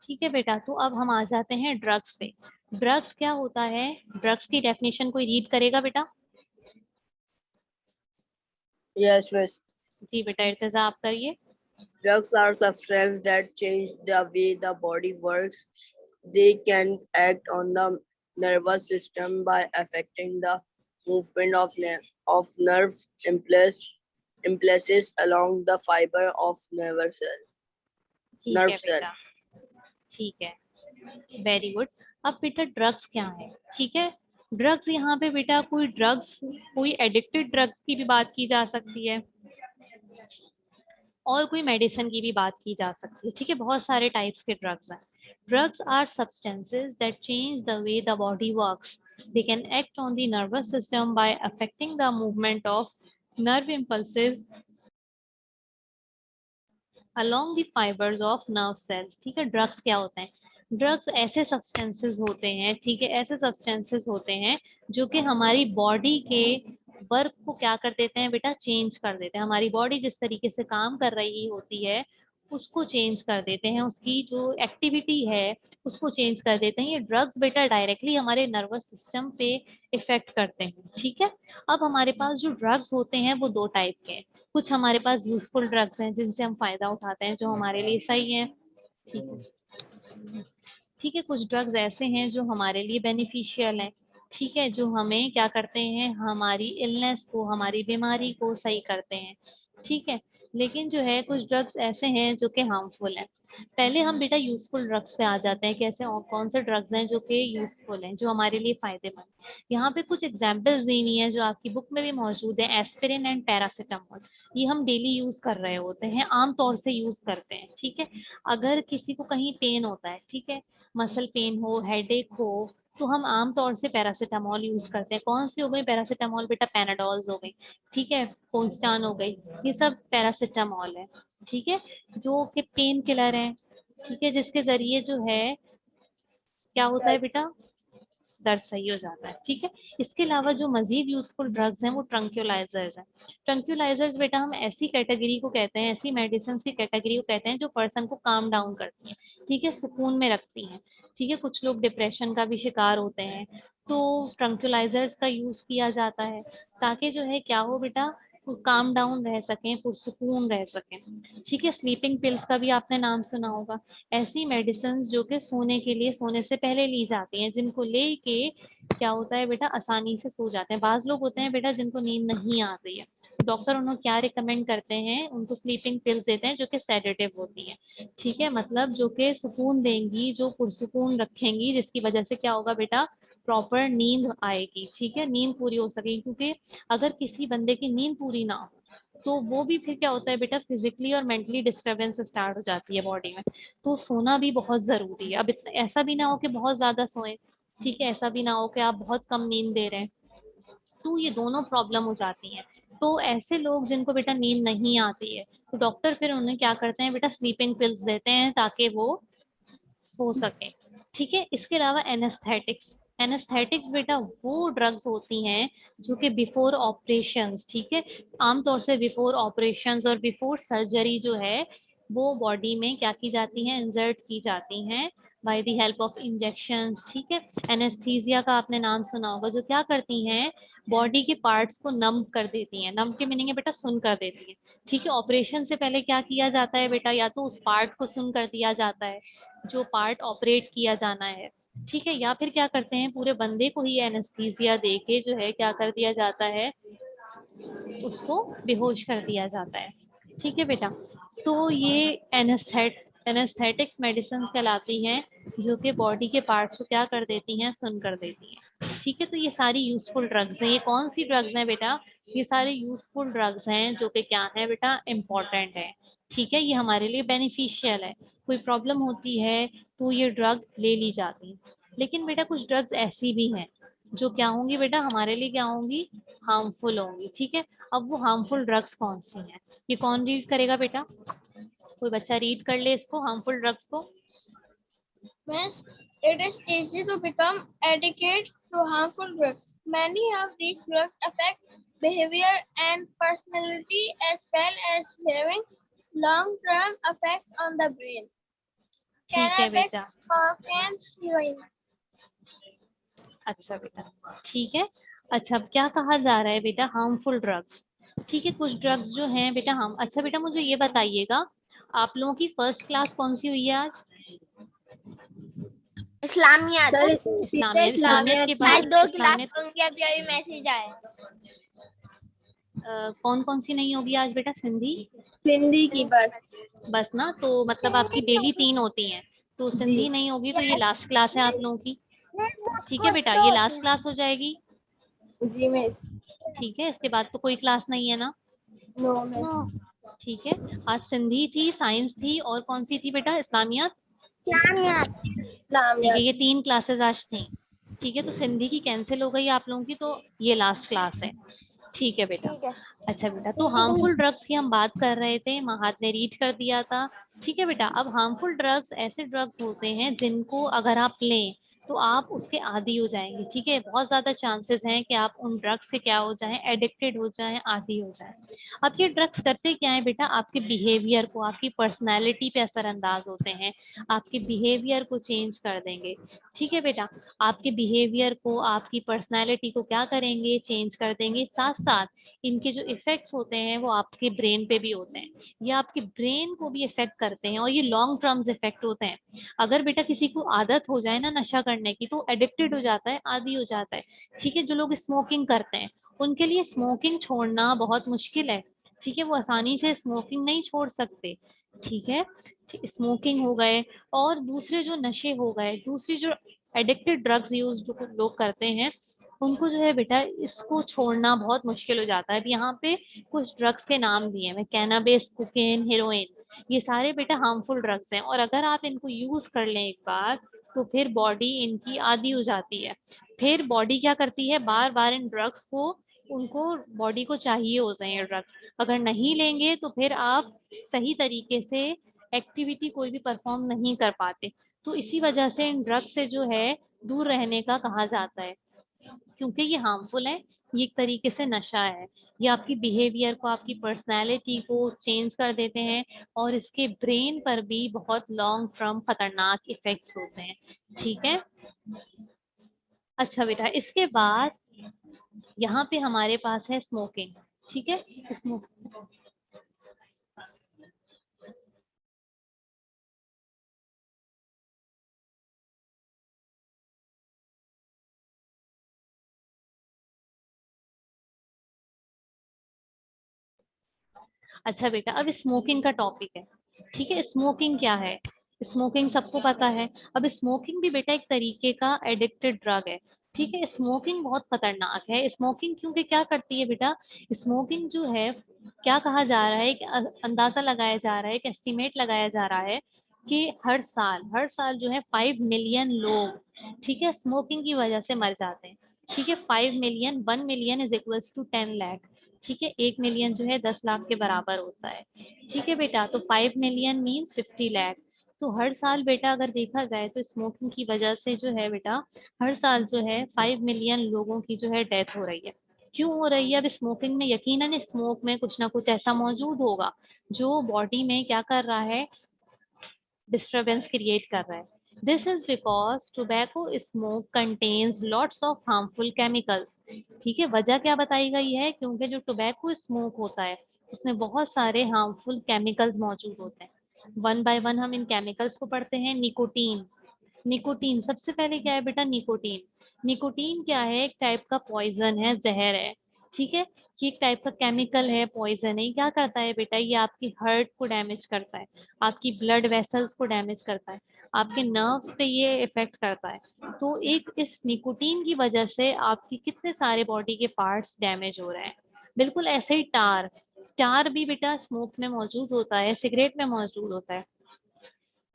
ठीक है बेटा, तो अब हम आ जाते हैं ड्रग्स पे। ड्रग्स क्या होता है? ड्रग्स की डेफिनेशन कोई रीड करेगा बेटा? Yes, miss. जी बेटा, इर्तिजा आप करिए। Drugs are substances that change the way the body works. They can act on the nervous system by affecting the movement of nerve impulses along the fiber of nerve cell. ठीक Nerve है cell. बेटा, ठीक है, very good. अब बेटा drugs क्या है? ठीक है, ड्रग्स यहाँ पे बेटा कोई एडिक्टेड ड्रग्स की भी बात की जा सकती है और कोई मेडिसिन की भी बात की जा सकती है। ठीक है, बहुत सारे टाइप्स के ड्रग्स हैं। Drugs are substances that change the way the body works. They can act on the nervous system by affecting the movement of nerve impulses along the fibers of nerve cells. ठीक है, drugs क्या होते हैं? Drugs ऐसे substances होते हैं, ठीक है, ऐसे सब्सटेंसेस होते हैं जो कि हमारी बॉडी के वर्क को क्या कर देते हैं बेटा? चेंज कर देते हैं। हमारी बॉडी जिस तरीके से काम कर रही होती है उसको चेंज कर देते हैं, उसकी जो एक्टिविटी है उसको चेंज कर देते हैं। ये ड्रग्स बेटा डायरेक्टली हमारे नर्वस सिस्टम पे इफेक्ट करते हैं। ठीक है, अब हमारे पास जो ड्रग्स होते हैं वो दो टाइप के हैं। कुछ हमारे पास यूजफुल ड्रग्स हैं जिनसे हम फायदा उठाते हैं, जो हमारे लिए सही है। ठीक है, ठीक है, कुछ ड्रग्स ऐसे हैं जो हमारे लिए बेनिफिशियल हैं। ठीक है, जो हमें क्या करते हैं, हमारी इलनेस को, हमारी बीमारी को सही करते हैं। ठीक है, लेकिन जो है कुछ ड्रग्स ऐसे हैं जो कि हार्मफुल हैं। पहले हम बेटा यूजफुल ड्रग्स पे आ जाते हैं, कैसे और कौन से ड्रग्स हैं जो कि यूजफुल हैं, जो हमारे लिए फायदेमंद। यहाँ पे कुछ एग्जाम्पल्स दी हुई हैं जो आपकी बुक में भी मौजूद है। एस्पिरिन एंड पैरासिटामोल, ये हम डेली यूज कर रहे होते हैं, आम तौर से यूज करते हैं। ठीक है, अगर किसी को कहीं पेन होता है, ठीक है, मसल पेन हो, हेडेक हो, तो हम आम तौर से पैरासिटामोल यूज करते हैं। कौन सी हो गई पैरासिटामोल बेटा? पैनाडोल्स हो गई, ठीक है, कोंस्टान हो गई, ये सब पैरासिटामोल है। ठीक है, जो कि पेन किलर है। ठीक है, जिसके जरिए जो है क्या होता है बेटा? दर्द सही हो जाता है। ठीक है, इसके अलावा जो मजीद यूजफुल ड्रग्स हैं वो ट्रंक्यूलाइजर्स हैं। ट्रंक्यूलाइजर्स बेटा हम ऐसी कैटेगरी को कहते हैं, ऐसी मेडिसिन की कैटेगरी को कहते हैं जो पर्सन को काम डाउन करती हैं, ठीक है, सुकून में रखती हैं। ठीक है, कुछ लोग डिप्रेशन का भी शिकार होते हैं, तो ट्रंक्यूलाइजर्स का यूज किया जाता है ताकि जो है क्या हो बेटा, काम डाउन रह सकें, पुरसुकून रह सकें। ठीक है, स्लीपिंग पिल्स का भी आपने नाम सुना होगा। ऐसी मेडिसिन जो कि सोने के लिए, सोने से पहले ली जाती हैं, जिनको लेके क्या होता है बेटा, आसानी से सो जाते हैं। बाज लोग होते हैं बेटा जिनको नींद नहीं आती है, डॉक्टर उन्हें क्या रिकमेंड करते हैं, उनको स्लीपिंग पिल्स देते हैं जो कि सेडेटिव होती हैं। ठीक है, मतलब जो कि सुकून देंगी, जो पुरसुकून रखेंगी, जिसकी वजह से क्या होगा बेटा, प्रॉपर नींद आएगी। ठीक है, नींद पूरी हो सकेगी, क्योंकि अगर किसी बंदे की नींद पूरी ना हो तो वो भी फिर क्या होता है बेटा, फिजिकली और मेंटली डिस्टरबेंस स्टार्ट हो जाती है बॉडी में। तो सोना भी बहुत जरूरी है। अब ऐसा भी ना हो कि बहुत ज्यादा सोए, ठीक है, ऐसा भी ना हो कि आप बहुत कम नींद दे रहे हैं, तो ये दोनों प्रॉब्लम हो जाती हैं। तो ऐसे लोग जिनको बेटा नींद नहीं आती है, तो डॉक्टर फिर उन्हें क्या करते हैं बेटा, स्लीपिंग पिल्स देते हैं ताकि वो सो सके। ठीक है, इसके अलावा एनेस्थेटिक्स, एनेस्थेटिक्स बेटा वो ड्रग्स होती हैं जो कि बिफोर ऑपरेशंस, ठीक है, आमतौर से बिफोर ऑपरेशंस और बिफोर सर्जरी जो है वो बॉडी में क्या की जाती हैं, इंजर्ट की जाती हैं by the help of injections. ठीक है, एनेस्थीसिया का आपने नाम सुना होगा, जो क्या करती हैं, बॉडी के पार्ट्स को नम कर देती हैं। नम के मीनिंग है बेटा सुन कर देती है। ठीक है, ऑपरेशन से पहले क्या किया जाता है बेटा, या तो उस पार्ट को सुन कर दिया जाता है जो पार्ट ऑपरेट किया जाना है, ठीक है, या फिर क्या करते हैं, पूरे बंदे को ही एनेस्थीसिया दे के जो है क्या कर दिया जाता है, उसको बेहोश कर दिया जाता है। ठीक है बेटा, तो ये एनेस्थेटिक्स मेडिसिन कहलाती हैं जो कि बॉडी के पार्ट्स को क्या कर देती हैं, सुन कर देती हैं। ठीक है, तो ये सारी यूजफुल ड्रग्स हैं। ये कौन सी ड्रग्स हैं बेटा, ये सारे यूजफुल ड्रग्स हैं जो कि क्या है बेटा, इम्पोर्टेंट है। ठीक है, ये हमारे लिए बेनिफिशियल है। कोई प्रॉब्लम होती है तो ये ड्रग ले ली जाती है। लेकिन बेटा कुछ ड्रग्स ऐसी भी हैं जो क्या होंगी बेटा, हमारे लिए क्या होंगी, हार्मफुल होंगी। ठीक है, अब वो हार्मफुल ड्रग्स कौन सी हैं, ये कौन रीड करेगा बेटा, कोई बच्चा रीड कर ले इसको, हार्मफुल ड्रग्स को। Miss, it is easy to become addicted to harmful drugs. Many of these drugs affect behavior and personality as well as having long-term effects on the brain. ठीक है बेटा, Cannabis, cocaine, heroin. अच्छा बेटा, ठीक है। अच्छा, अब क्या कहा जा रहा है बेटा, हार्मफुल ड्रग्स। ठीक है, कुछ ड्रग्स जो हैं बेटा हम, अच्छा बेटा मुझे ये बताइएगा, आप लोगों की फर्स्ट क्लास कौन सी हुई है आज? इस्लामियात। इस्लामियत। इस्लामियत के आज बाद 2 क्लास इस्लामियत होंगे, अभी मैसेज आया। कौन कौन सी नहीं होगी आज बेटा, सिंधी सिंधी की बस। बस ना, तो मतलब आपकी डेली 3 होती हैं, तो सिंधी नहीं होगी, तो ये लास्ट क्लास है आप लोगों की। ठीक है बेटा, ये लास्ट क्लास हो जाएगी। जी मिस। ठीक है, इसके बाद तो कोई क्लास नहीं है ना। No miss. ठीक है, आज सिंधी थी, साइंस थी, और कौन सी थी बेटा, इस्लामियत। ठीक है, ये 3 क्लासेस आज थी। ठीक है, तो सिंधी की कैंसिल हो गई आप लोगों की, तो ये लास्ट क्लास है। ठीक है बेटा। अच्छा बेटा, तो हार्मफुल ड्रग्स की हम बात कर रहे थे, महात ने रीड कर दिया था। ठीक है बेटा, अब हार्मफुल ड्रग्स ऐसे ड्रग्स होते हैं जिनको अगर आप लें तो आप उसके आदी हो जाएंगे। ठीक है, बहुत ज्यादा चांसेस हैं कि आप उन ड्रग्स के क्या हो जाएं, एडिक्टेड हो जाएं, आदी हो जाएं। अब ये ड्रग्स करते क्या है बेटा, आपके बिहेवियर को, आपकी पर्सनैलिटी पे असरअंदाज होते हैं, आपके बिहेवियर को चेंज कर देंगे। ठीक है बेटा, आपके बिहेवियर को, आपकी पर्सनैलिटी को क्या करेंगे, चेंज कर देंगे। साथ साथ इनके जो इफेक्ट्स होते हैं वो आपके ब्रेन पे भी होते हैं, ये आपके ब्रेन को भी इफेक्ट करते हैं, और ये लॉन्ग टर्म्स इफेक्ट होते हैं। अगर बेटा किसी को आदत हो जाए ना नशा करने की, तो एडिक्टेड हो जाता है, आदी हो जाता है। ठीक है, जो लोग स्मोकिंग करते हैं उनके लिए स्मोकिंग छोड़ना बहुत मुश्किल है। ठीक है, वो आसानी से स्मोकिंग नहीं छोड़ सकते। ठीक है, स्मोकिंग हो गए और दूसरे जो नशे हो गए, दूसरी जो एडिक्टेड ड्रग्स यूज जो लोग करते हैं, उनको जो है बेटा इसको छोड़ना बहुत मुश्किल हो जाता है। अब यहाँ पे कुछ ड्रग्स के नाम दिए हैं, कैनाबिस, कोकेन, हेरोइन, ये सारे बेटा हार्मफुल ड्रग्स हैं, और अगर आप इनको यूज कर लें एक बार तो फिर बॉडी इनकी आदी हो जाती है। फिर बॉडी क्या करती है, बार बार इन ड्रग्स को, उनको बॉडी को चाहिए होते हैं ये ड्रग्स, अगर नहीं लेंगे तो फिर आप सही तरीके से एक्टिविटी कोई भी परफॉर्म नहीं कर पाते। तो इसी वजह से इन ड्रग्स से जो है दूर रहने का कहा जाता है, क्योंकि ये हार्मफुल है, ये एक तरीके से नशा है, ये आपकी बिहेवियर को, आपकी पर्सनैलिटी को चेंज कर देते हैं और इसके ब्रेन पर भी बहुत लॉन्ग टर्म खतरनाक इफेक्ट्स होते हैं। ठीक है, अच्छा बेटा, इसके बाद यहाँ पे हमारे पास है स्मोकिंग। ठीक है, अच्छा बेटा, अब स्मोकिंग का टॉपिक है। ठीक है, स्मोकिंग क्या है? स्मोकिंग सबको पता है। अब स्मोकिंग भी बेटा एक तरीके का एडिक्टेड ड्रग है। ठीक है, स्मोकिंग बहुत खतरनाक है। स्मोकिंग क्योंकि क्या करती है बेटा, स्मोकिंग जो है, क्या कहा जा रहा है कि अंदाजा लगाया जा रहा है, एक एस्टिमेट लगाया जा रहा है कि हर साल जो है 5 मिलियन लोग, ठीक है, स्मोकिंग की वजह से मर जाते हैं। ठीक है, 5 million, 1 million is equals to 10 lakh. ठीक है, 1 मिलियन जो है 10 लाख के बराबर होता है। ठीक है बेटा, तो 5 मिलियन मीन्स 50 लाख। तो हर साल बेटा अगर देखा जाए तो स्मोकिंग की वजह से जो है बेटा, हर साल जो है 5 मिलियन लोगों की जो है डेथ हो रही है। क्यों हो रही है? अब स्मोकिंग में यकीनन स्मोक में कुछ ना कुछ ऐसा मौजूद होगा जो बॉडी में क्या कर रहा है, डिस्टरबेंस क्रिएट कर रहा है। This is because tobacco smoke contains lots of harmful chemicals. ठीक है, वजह क्या बताई गई है? क्योंकि जो टोबैको स्मोक होता है उसमें बहुत सारे हार्मफुल केमिकल्स मौजूद होते हैं। वन बाय वन हम इन केमिकल्स को पढ़ते हैं। निकोटीन, निकोटीन सबसे पहले क्या है बेटा? निकोटीन। निकोटीन क्या है? एक टाइप का पॉइजन है, जहर है। ठीक है, ये एक टाइप का केमिकल है, पॉइजन है। ये क्या करता है बेटा? ये आपकी हार्ट को डैमेज करता है, आपकी ब्लड वेसल्स को डैमेज करता है, आपके नर्व्स पे ये इफेक्ट करता है। तो एक इस निकोटीन की वजह से आपकी कितने सारे बॉडी के पार्ट्स डैमेज हो रहे हैं। बिल्कुल ऐसे ही टार, टार भी बेटा स्मोक में मौजूद होता है, सिगरेट में मौजूद होता है।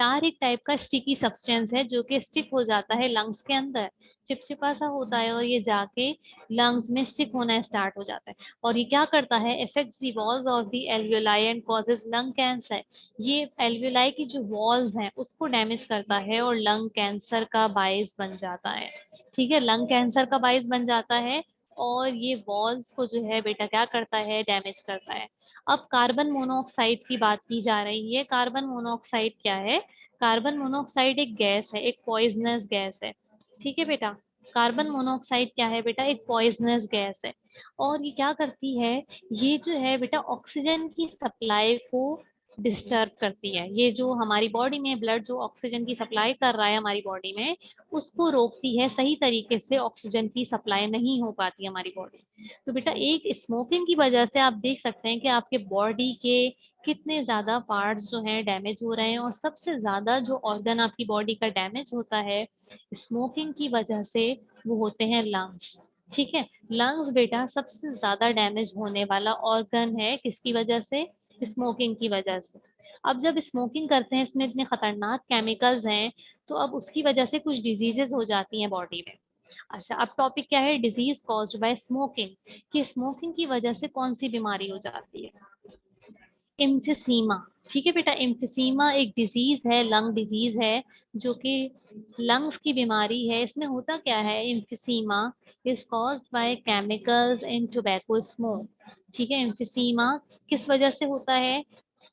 टार एक टाइप का स्टिकी सब्सटेंस है जो कि स्टिक हो जाता है लंग्स के अंदर, चिपचिपा सा होता है और ये जाके लंग्स में स्टिक होना स्टार्ट हो जाता है। और ये क्या करता है? Effects the walls of the alveoli and causes lung cancer. ये एल्वियोलाई की जो वॉल्स हैं उसको डैमेज करता है और लंग कैंसर का बायस बन जाता है। ठीक है, लंग कैंसर का बायस बन जाता है और ये वॉल्स को जो है बेटा क्या करता है? डैमेज करता है। अब कार्बन मोनोऑक्साइड की बात की जा रही है। कार्बन मोनोऑक्साइड क्या है? कार्बन मोनोऑक्साइड एक गैस है, एक पॉइजनस गैस है। ठीक है बेटा, कार्बन मोनोऑक्साइड क्या है बेटा? एक पॉइजनस गैस है। और ये क्या करती है? ये जो है बेटा ऑक्सीजन की सप्लाई को डिस्टर्ब करती है। ये जो हमारी बॉडी में ब्लड जो ऑक्सीजन की सप्लाई कर रहा है हमारी बॉडी में, उसको रोकती है। सही तरीके से ऑक्सीजन की सप्लाई नहीं हो पाती हमारी बॉडी। तो बेटा एक स्मोकिंग की वजह से आप देख सकते हैं कि आपके बॉडी के कितने ज़्यादा पार्ट्स जो हैं डैमेज हो रहे हैं। और सबसे ज़्यादा जो ऑर्गन आपकी बॉडी का डैमेज होता है स्मोकिंग की वजह से, वो होते हैं लंग्स। ठीक है, लंग्स बेटा सबसे ज़्यादा डैमेज होने वाला ऑर्गन है। किसकी वजह से? स्मोकिंग की वजह से। अब जब स्मोकिंग करते हैं, इसमें इतने खतरनाक केमिकल्स हैं, तो अब उसकी वजह से कुछ डिजीजेस हो जाती हैं बॉडी में। अच्छा, अब टॉपिक क्या है? डिजीज कॉज्ड बाय स्मोकिंग, कि स्मोकिंग की वजह से कौन सी बीमारी हो जाती है? एम्फिसीमा। ठीक है बेटा, एम्फिसीमा एक डिजीज है, लंग डिजीज है, जो कि लंग्स की बीमारी है। इसमें होता क्या है? Emphysema is caused bye chemicals in tobacco smoke. ठीक है, एम्फिसीमा किस वजह से होता है?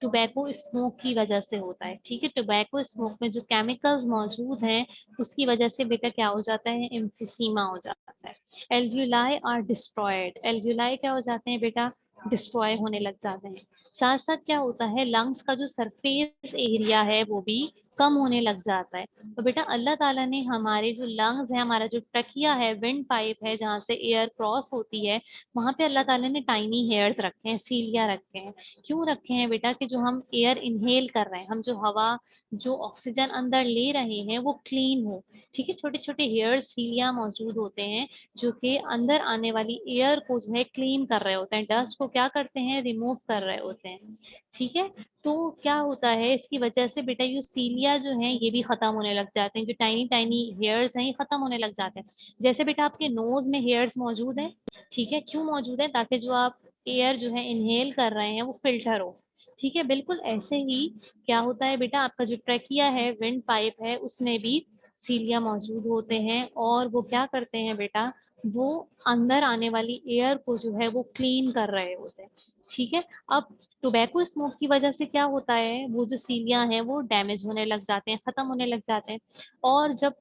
टोबैको स्मोक की वजह से होता है। ठीक है, टोबैको स्मोक में जो केमिकल्स मौजूद हैं उसकी वजह से बेटा क्या हो जाता है? एम्फिसीमा हो जाता है। एल्वियोलाई आर डिस्ट्रॉयड, एल्वियोलाई क्या हो जाते हैं बेटा? डिस्ट्रॉय होने लग जाते हैं। साथ साथ क्या होता है? लंग्स का जो सरफेस एरिया है वो भी कम होने लग जाता है। तो बेटा अल्लाह ताला ने हमारे जो लंग्स है, हमारा जो ट्रकिया है, विंड पाइप है जहाँ से एयर क्रॉस होती है, वहां पे अल्लाह ताला ने टाइनी हेयर्स रखे हैं, सीलिया रखे हैं। क्यों रखे हैं बेटा? कि जो हम एयर इनहेल कर रहे हैं, हम जो हवा, जो ऑक्सीजन अंदर ले रहे हैं वो क्लीन हो। ठीक है, छोटे छोटे हेयर्स, सीलिया मौजूद होते हैं जो कि अंदर आने वाली एयर को जो है क्लीन कर रहे होते हैं, डस्ट को क्या करते हैं? रिमूव कर रहे होते हैं। ठीक है, तो क्या होता है इसकी वजह से बेटा? ये सीलिया जो है ये भी खत्म होने लग जाते हैं, जो टाइनी टाइनी हेयर्स हैं ये खत्म होने लग जाते हैं। जैसे बेटा आपके नोज में हेयर्स मौजूद हैं। ठीक है, क्यों मौजूद है? ताकि जो आप एयर जो है इनहेल कर रहे हैं वो फिल्टर हो। ठीक है, बिल्कुल ऐसे ही क्या होता है बेटा, आपका जो ट्रैकिया है, विंड पाइप है, उसमें भी सीलिया मौजूद होते हैं और वो क्या करते हैं बेटा, वो अंदर आने वाली एयर को जो है वो क्लीन कर रहे होते हैं। ठीक है, अब टोबैको स्मोक की वजह से क्या होता है, वो जो सीलिया हैं वो डैमेज होने लग जाते हैं, खत्म होने लग जाते हैं, और जब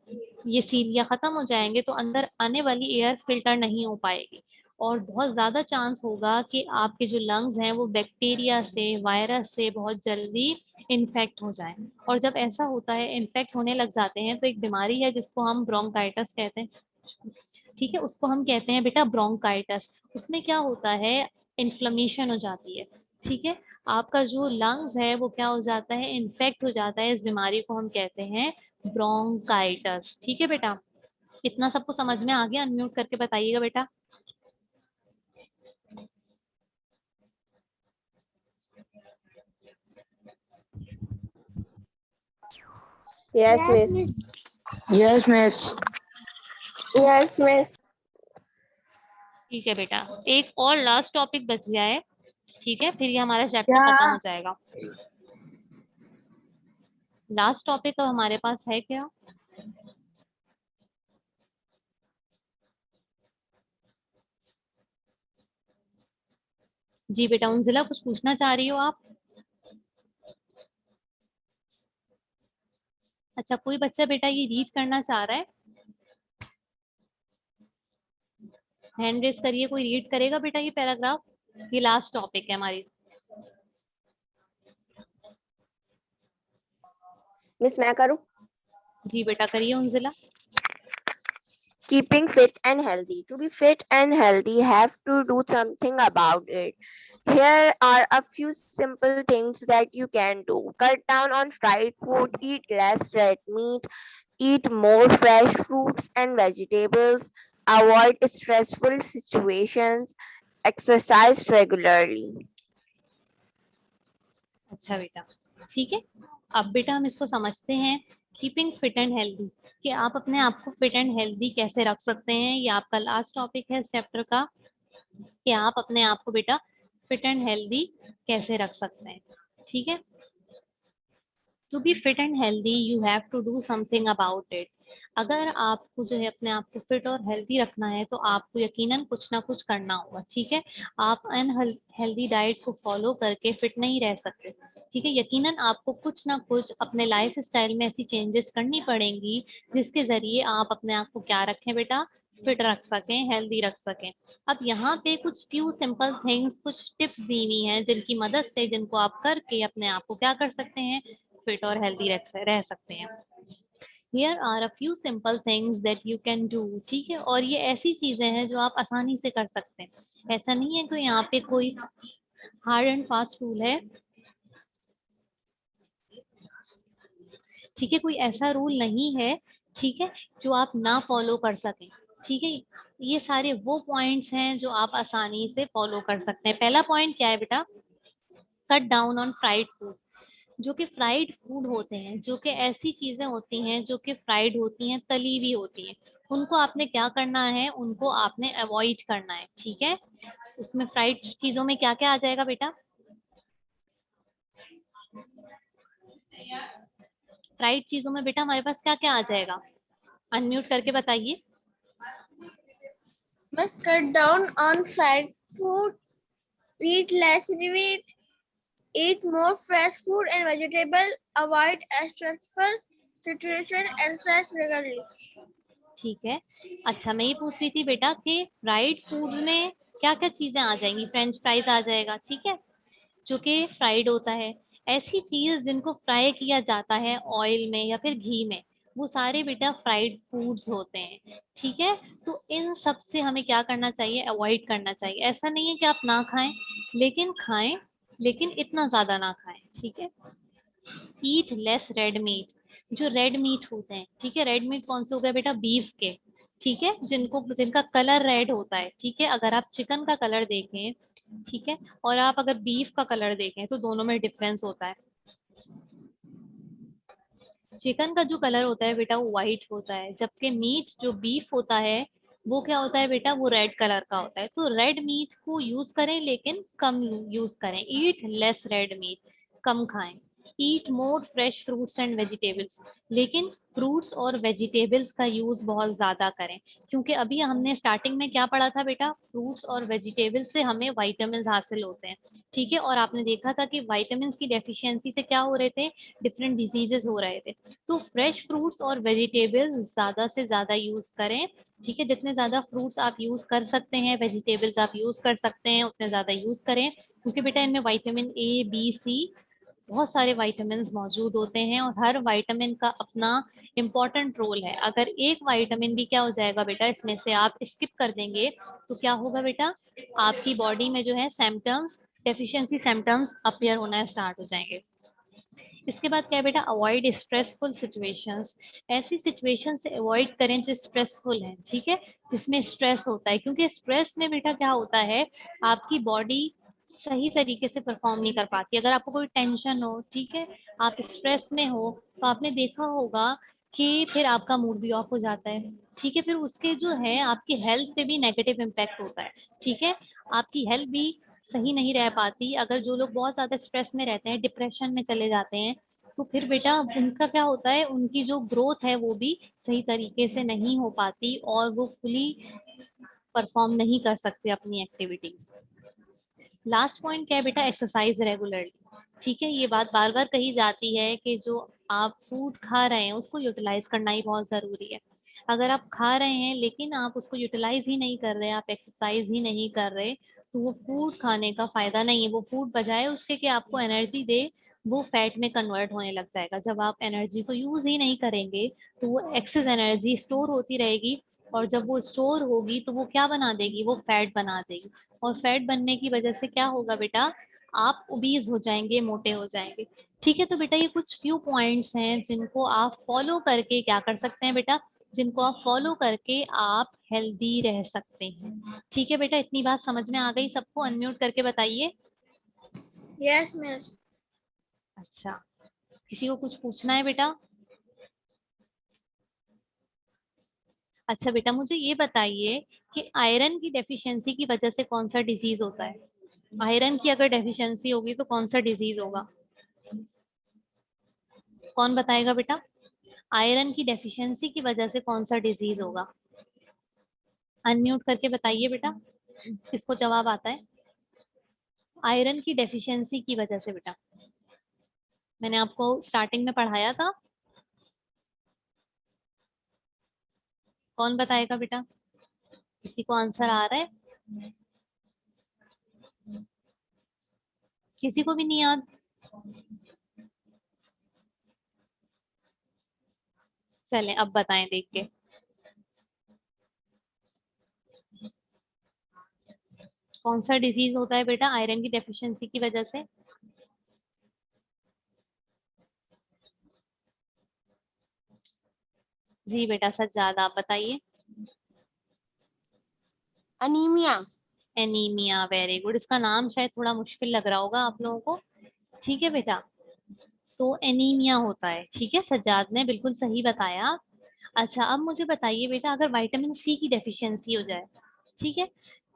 ये सीलिया खत्म हो जाएंगे तो अंदर आने वाली एयर फिल्टर नहीं हो पाएगी और बहुत ज़्यादा चांस होगा कि आपके जो लंग्स हैं वो बैक्टीरिया से, वायरस से बहुत जल्दी इन्फेक्ट हो जाएं। और जब ऐसा होता है, इन्फेक्ट होने लग जाते हैं, तो एक बीमारी है जिसको हम ब्रोंकाइटिस कहते हैं। ठीक है, उसको हम कहते हैं बेटा ब्रोंकाइटिस। उसमें क्या होता है, इन्फ्लेमेशन हो जाती है। ठीक है, आपका जो लंग्स है वो क्या हो जाता है, इन्फेक्ट हो जाता है। इस बीमारी को हम कहते हैं ब्रोंकाइटिस। ठीक है बेटा, इतना सबको समझ में आ गया? अनम्यूट करके बताइएगा बेटा। Yes, miss. Yes, miss. Yes, miss. ठीक है बेटा, एक और लास्ट टॉपिक बच गया है। ठीक है, फिर ये हमारा चैप्टर खत्म हो जाएगा। लास्ट टॉपिक अब हमारे पास है क्या? जी बेटा, उनजिला कुछ पूछना चाह रही हो आप? अच्छा, कोई बच्चा बेटा ये रीड करना चाह रहा है? हैंड रेस करिए, कोई रीड करेगा बेटा ये पैराग्राफ? ये लास्ट टॉपिक है हमारी। मिस मैं करूँ? जी बेटा करिए Unzila. Keeping fit and healthy. To be fit and healthy, have to do something about it. Here are a few simple things that you can do. Cut down on fried food, eat less red meat, eat more fresh fruits and vegetables, avoid stressful situations, exercise regularly. अच्छा बेटा, ठीक है। अब बेटा हम इसको समझते हैं, कीपिंग फिट एंड हेल्दी, कि आप अपने आप को फिट एंड हेल्दी कैसे रख सकते हैं। ये आपका लास्ट टॉपिक है इस चैप्टर का, कि आप अपने आप को बेटा फिट एंड हेल्दी कैसे रख सकते हैं। ठीक है, to be fit and healthy you have to do something about it. अगर आपको जो है अपने आप को फिट और हेल्दी रखना है तो आपको यकीनन कुछ ना कुछ करना होगा। ठीक है, आप अनहेल्दी डाइट को फॉलो करके फिट नहीं रह सकते। ठीक है, यकीनन आपको कुछ ना कुछ अपने लाइफ स्टाइल में ऐसी चेंजेस करनी पड़ेंगी जिसके जरिए आप अपने आप को क्या रखें बेटा, फिट रख सकें, हेल्दी रख सकें। अब यहाँ पे कुछ फ्यू सिंपल थिंग्स, कुछ टिप्स दी हुई हैं जिनकी मदद से, जिनको आप करके अपने आप को क्या कर सकते हैं, फिट और हेल्दी रह सकते हैं। Here are a few simple things that you can do. ठीक है, और ये ऐसी चीजें हैं जो आप आसानी से कर सकते हैं। ऐसा नहीं है कि यहाँ पे कोई हार्ड एंड फास्ट रूल है। ठीक है, कोई ऐसा रूल नहीं है, ठीक है, जो आप ना फॉलो कर सकें। ठीक है, ये सारे वो पॉइंट्स हैं जो आप आसानी से फॉलो कर सकते हैं। पहला पॉइंट क्या है बेटा, cut down on fried food. जो कि फ्राइड फूड होते हैं, जो कि ऐसी चीजें होती हैं जो कि फ्राइड होती हैं, तली हुई होती हैं, उनको आपने क्या करना है, उनको आपने अवॉइड करना है। ठीक है, उसमें फ्राइड चीजों में क्या क्या आ जाएगा बेटा, फ्राइड चीजों में बेटा हमारे पास क्या क्या आ जाएगा, अनम्यूट करके बताइए। Must cut down on fried food, eat less meat, eat more fresh food and vegetable, avoid stressful situation, exercise regularly. ठीक है, अच्छा मैं ये पूछ रही थी बेटा कि फ्राइड फूड्स में क्या क्या चीजें आ जाएंगी, फ्रेंच फ्राइज आ जाएगा। ठीक है, जो कि फ्राइड होता है, ऐसी चीज जिनको फ्राई किया जाता है ऑयल में या फिर घी में, वो सारे बेटा फ्राइड फूड्स होते हैं। ठीक है, तो इन सब से हमें क्या करना चाहिए, अवॉइड करना चाहिए। ऐसा नहीं है कि आप ना खाएं, लेकिन खाएं, लेकिन इतना ज्यादा ना खाएं। ठीक है, ईट लेस रेड मीट, जो रेड मीट होते हैं, ठीक है, रेड मीट कौन से हो गए बेटा, बीफ के। ठीक है, जिनका कलर रेड होता है। ठीक है, अगर आप चिकन का कलर देखें, ठीक है, और आप अगर बीफ का कलर देखें तो दोनों में डिफरेंस होता है। चिकन का जो कलर होता है बेटा वो व्हाइट होता है, जबकि मीट जो बीफ होता है वो क्या होता है बेटा, वो रेड कलर का होता है। तो रेड मीट को यूज करें लेकिन कम यूज करें, ईट लेस रेड मीट, कम खाएं। Eat more fresh fruits and vegetables, लेकिन फ्रूट्स और वेजिटेबल्स का यूज बहुत ज्यादा करें, क्योंकि अभी हमने स्टार्टिंग में क्या पढ़ा था बेटा, फ्रूट्स और वेजिटेबल्स से हमें विटामिन हासिल होते हैं, ठीक है, और आपने देखा था कि विटामिन की डेफिशिएंसी से क्या हो रहे थे, डिफरेंट डिजीजेस हो रहे थे। तो फ्रेश फ्रूट्स और वेजिटेबल्स ज्यादा से ज्यादा यूज करें, ठीक है, जितने ज्यादा फ्रूट्स आप यूज कर सकते हैं, वेजिटेबल्स आप यूज कर सकते हैं, उतने ज्यादा यूज करें, क्योंकि बेटा इनमें विटामिन ए बी सी बहुत सारे विटामिन मौजूद होते हैं, और हर विटामिन का अपना इम्पोर्टेंट रोल है। अगर एक विटामिन भी क्या हो जाएगा बेटा, इसमें से आप स्किप कर देंगे, तो क्या होगा बेटा, आपकी बॉडी में जो है सिम्टम्स, डेफिशिएंसी सिम्टम्स अपीयर होना स्टार्ट हो जाएंगे। इसके बाद क्या है बेटा, अवॉइड स्ट्रेसफुल सिचुएशंस, ऐसी सिचुएशन से अवॉइड करें जो स्ट्रेसफुल है, ठीक है, जिसमें स्ट्रेस होता है, क्योंकि स्ट्रेस में बेटा क्या होता है, आपकी बॉडी सही तरीके से परफॉर्म नहीं कर पाती। अगर आपको कोई टेंशन हो, ठीक है, आप स्ट्रेस में हो, तो आपने देखा होगा कि फिर आपका मूड भी ऑफ हो जाता है, ठीक है, फिर उसके जो है आपकी हेल्थ पे भी नेगेटिव इम्पैक्ट होता है, ठीक है, आपकी हेल्थ भी सही नहीं रह पाती। अगर जो लोग बहुत ज्यादा स्ट्रेस में रहते हैं, डिप्रेशन में चले जाते हैं, तो फिर बेटा उनका क्या होता है, उनकी जो ग्रोथ है वो भी सही तरीके से नहीं हो पाती, और वो फुली परफॉर्म नहीं कर सकते अपनी एक्टिविटीज। लास्ट पॉइंट क्या है बेटा, एक्सरसाइज रेगुलरली, ठीक है, ये बात बार बार कही जाती है कि जो आप फूड खा रहे हैं उसको यूटिलाइज करना ही बहुत जरूरी है। अगर आप खा रहे हैं लेकिन आप उसको यूटिलाइज ही नहीं कर रहे, आप एक्सरसाइज ही नहीं कर रहे, तो वो फूड खाने का फायदा नहीं है। वो फूड बजाय उसके कि आपको एनर्जी दे, वो फैट में कन्वर्ट होने लग जाएगा। जब आप एनर्जी को यूज ही नहीं करेंगे, तो वो एक्सेस एनर्जी स्टोर होती रहेगी, और जब वो स्टोर होगी तो वो क्या बना देगी, वो फैट बना देगी, और फैट बनने की वजह से क्या होगा बेटा, आप ओबीज हो जाएंगे, मोटे हो जाएंगे, ठीक है। तो बेटा ये कुछ फ्यू पॉइंट्स हैं जिनको आप फॉलो करके क्या कर सकते हैं बेटा, जिनको आप फॉलो करके आप हेल्दी रह सकते हैं, ठीक है बेटा। इतनी बात समझ में आ गई सबको? अनम्यूट करके बताइए। Yes, miss. अच्छा, किसी को कुछ पूछना है बेटा? अच्छा बेटा, मुझे ये बताइए कि आयरन की डेफिशिएंसी की वजह से कौन सा डिजीज होता है? आयरन की अगर डेफिशिएंसी होगी तो कौन सा डिजीज होगा? कौन बताएगा बेटा? आयरन की डेफिशिएंसी की वजह से कौन सा डिजीज होगा? अनम्यूट करके बताइए बेटा, किसको जवाब आता है? आयरन की डेफिशिएंसी की वजह से बेटा, मैंने आपको स्टार्टिंग में पढ़ाया था, कौन बताएगा बेटा? किसी को आंसर आ रहा है? किसी को भी नहीं याद? चलें अब बताएं देख के। कौन सा डिजीज होता है बेटा आयरन की डेफिशिएंसी की वजह से? जी बेटा सज्जाद, आप बताइए। अनीमिया। Anaemia, very good. इसका नाम शायद थोड़ा मुश्किल लग रहा होगा आप लोगों को, ठीक है बेटा, तो एनीमिया होता है, ठीक है, सज्जाद ने बिल्कुल सही बताया। अच्छा अब मुझे बताइए बेटा, अगर विटामिन सी की डेफिशिएंसी हो जाए, ठीक है,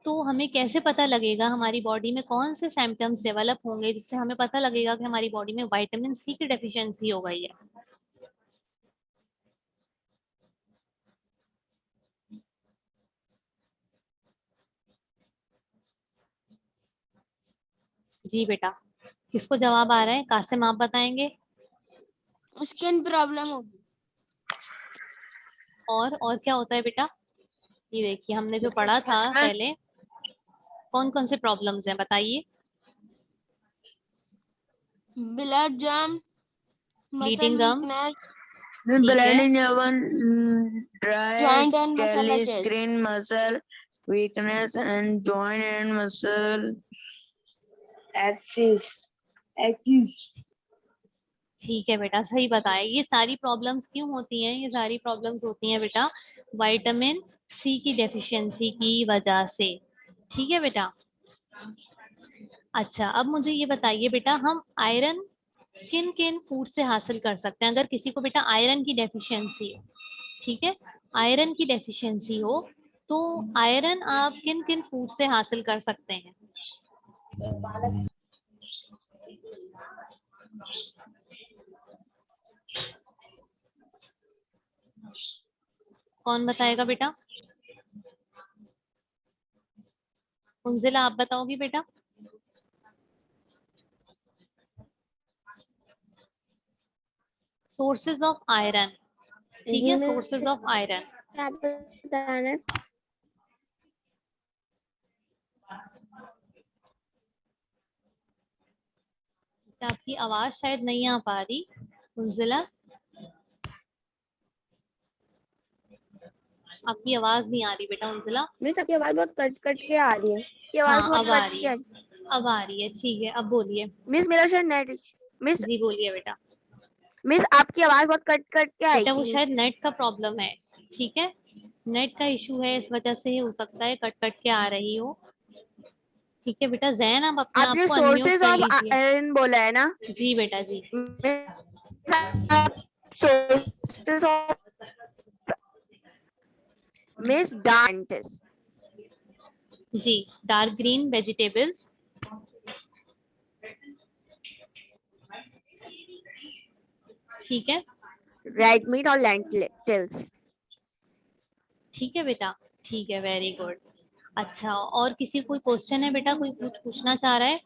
तो हमें कैसे पता लगेगा, हमारी बॉडी में कौन से सिम्टम्स डेवलप होंगे जिससे हमें पता लगेगा कि हमारी बॉडी में विटामिन सी की डेफिशिएंसी हो गई है? जी बेटा, किसको जवाब आ रहा है? कासिम आप बताएंगे। स्किन प्रॉब्लम होगी। और क्या होता है बेटा? ये देखिए हमने जो पढ़ा था पहले, कौन कौन से प्रॉब्लम्स हैं बताइए। ब्लड जम, मसल ब्लीडिंग गम्स, वीकनेस, ठीक है, Blood in one dry, joint and muscle scaly attach. skin, muscle weakness, and joint and muscle axis. Axis. ठीक है बेटा सही बताया। ये सारी प्रॉब्लम्स क्यों होती हैं? ये सारी प्रॉब्लम्स होती हैं बेटा विटामिन सी की डेफिशिएंसी की वजह से, ठीक है बेटा। अच्छा अब मुझे ये बताइए बेटा, हम आयरन किन किन फूड से हासिल कर सकते हैं? अगर किसी को बेटा आयरन की डेफिशिएंसी है, ठीक है, आयरन की डेफिशिएंसी हो, तो आयरन आप किन किन फूड से हासिल कर सकते हैं? कौन बताएगा बेटा? उंजिला आप बताओगी बेटा? सोर्सेज ऑफ आयरन, ठीक जी है, मैं सोर्सेज ऑफ आयरन। क्या बताना है? आपकी आवाज शायद नहीं आ पा रही उंजिला, आपकी आवाज नहीं आ रही बेटा उंजिला। मिस आपकी आवाज बहुत कट कट के आ रही है, की आवाज हाँ बहुत अब आ कट रही के आ है, रही है। अब आ रही है, ठीक है, अब बोलिए। मिस मेरा शायद नेट, मिस जी बोलिए बेटा। मिस आपकी आवाज बहुत कट कट के आई बेटा वो थी। शायद नेट का प्रॉब्लम है, ठीक है, नेट का इशू है, इस वजह से हो सकता है कट कट के आ रही हो। ठीक है बेटा, जैन आप अपने आप आपने को अनम्यूट सोर्सेज कर ऑफ लीजिए। आयरन बोला है ना? जी बेटा जी। सोर्सेज ऑफ मिस डांटिस। जी, डार्क ग्रीन वेजिटेबल्स, ठीक है, रेड मीट और लेंटिल्स। ठीक है बेटा, ठीक है, वेरी गुड। अच्छा, और किसी कोई क्वेश्चन है बेटा, कोई कुछ पूछना चाह रहा है?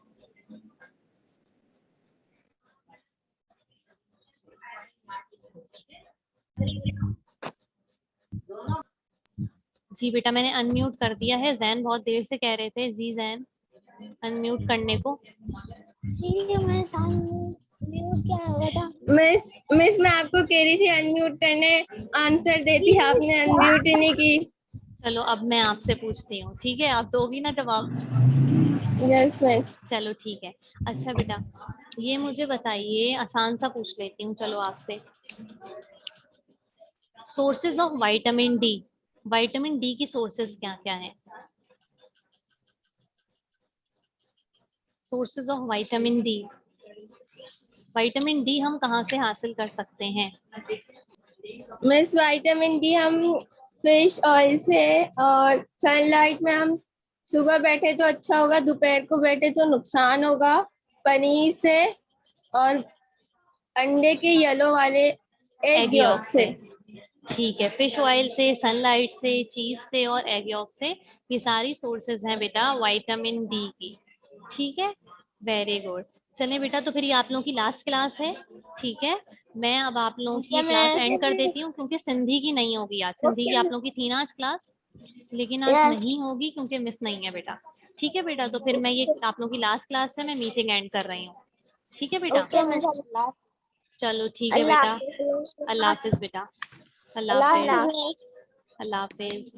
जी बेटा मैंने अनम्यूट कर दिया है, जैन बहुत देर से कह रहे थे, जी जैन अनम्यूट करने को। मिस मिस मैं आपको कह रही थी अनम्यूट करने, आंसर देती, आपने अनम्यूट ही नहीं की। चलो अब मैं आपसे पूछती हूँ, ठीक है, आप दोगी ना जवाब? Yes miss. चलो ठीक है। अच्छा बेटा ये मुझे बताइए, आसान सा पूछ लेती हूँ चलो आपसे, sources of vitamin D, vitamin D की सोर्सेज क्या क्या हैं? Sources of vitamin D, vitamin D हम कहाँ से हासिल कर सकते हैं? मिस विटामिन डी हम फिश ऑयल से, और सनलाइट में हम सुबह बैठे तो अच्छा होगा, दोपहर को बैठे तो नुकसान होगा, पनीर से, और अंडे के येलो वाले एग एग यॉक यॉक से। से, ठीक है, फिश ऑयल से, सनलाइट से, चीज से और एग यॉक से, ये सारी सोर्सेज हैं बेटा विटामिन डी की, ठीक है, वेरी गुड। चलिए बेटा, तो फिर ये आप लोगों की लास्ट क्लास है, ठीक है, मैं अब आप लोगों की ये क्लास एंड कर देती हूँ, क्योंकि सिंधी की नहीं होगी आज, सिंधी की आप लोगों की थी ना आज क्लास, लेकिन आज नहीं होगी क्योंकि मिस नहीं है बेटा, ठीक है बेटा, तो फिर मैं ये आप लोगों की लास्ट क्लास है, मैं मीटिंग एंड कर रही हूँ, ठीक है बेटा, चलो ठीक है बेटा, अल्लाह हाफिज बेटा, अल्लाह हाफिज, अल्लाह हाफिज।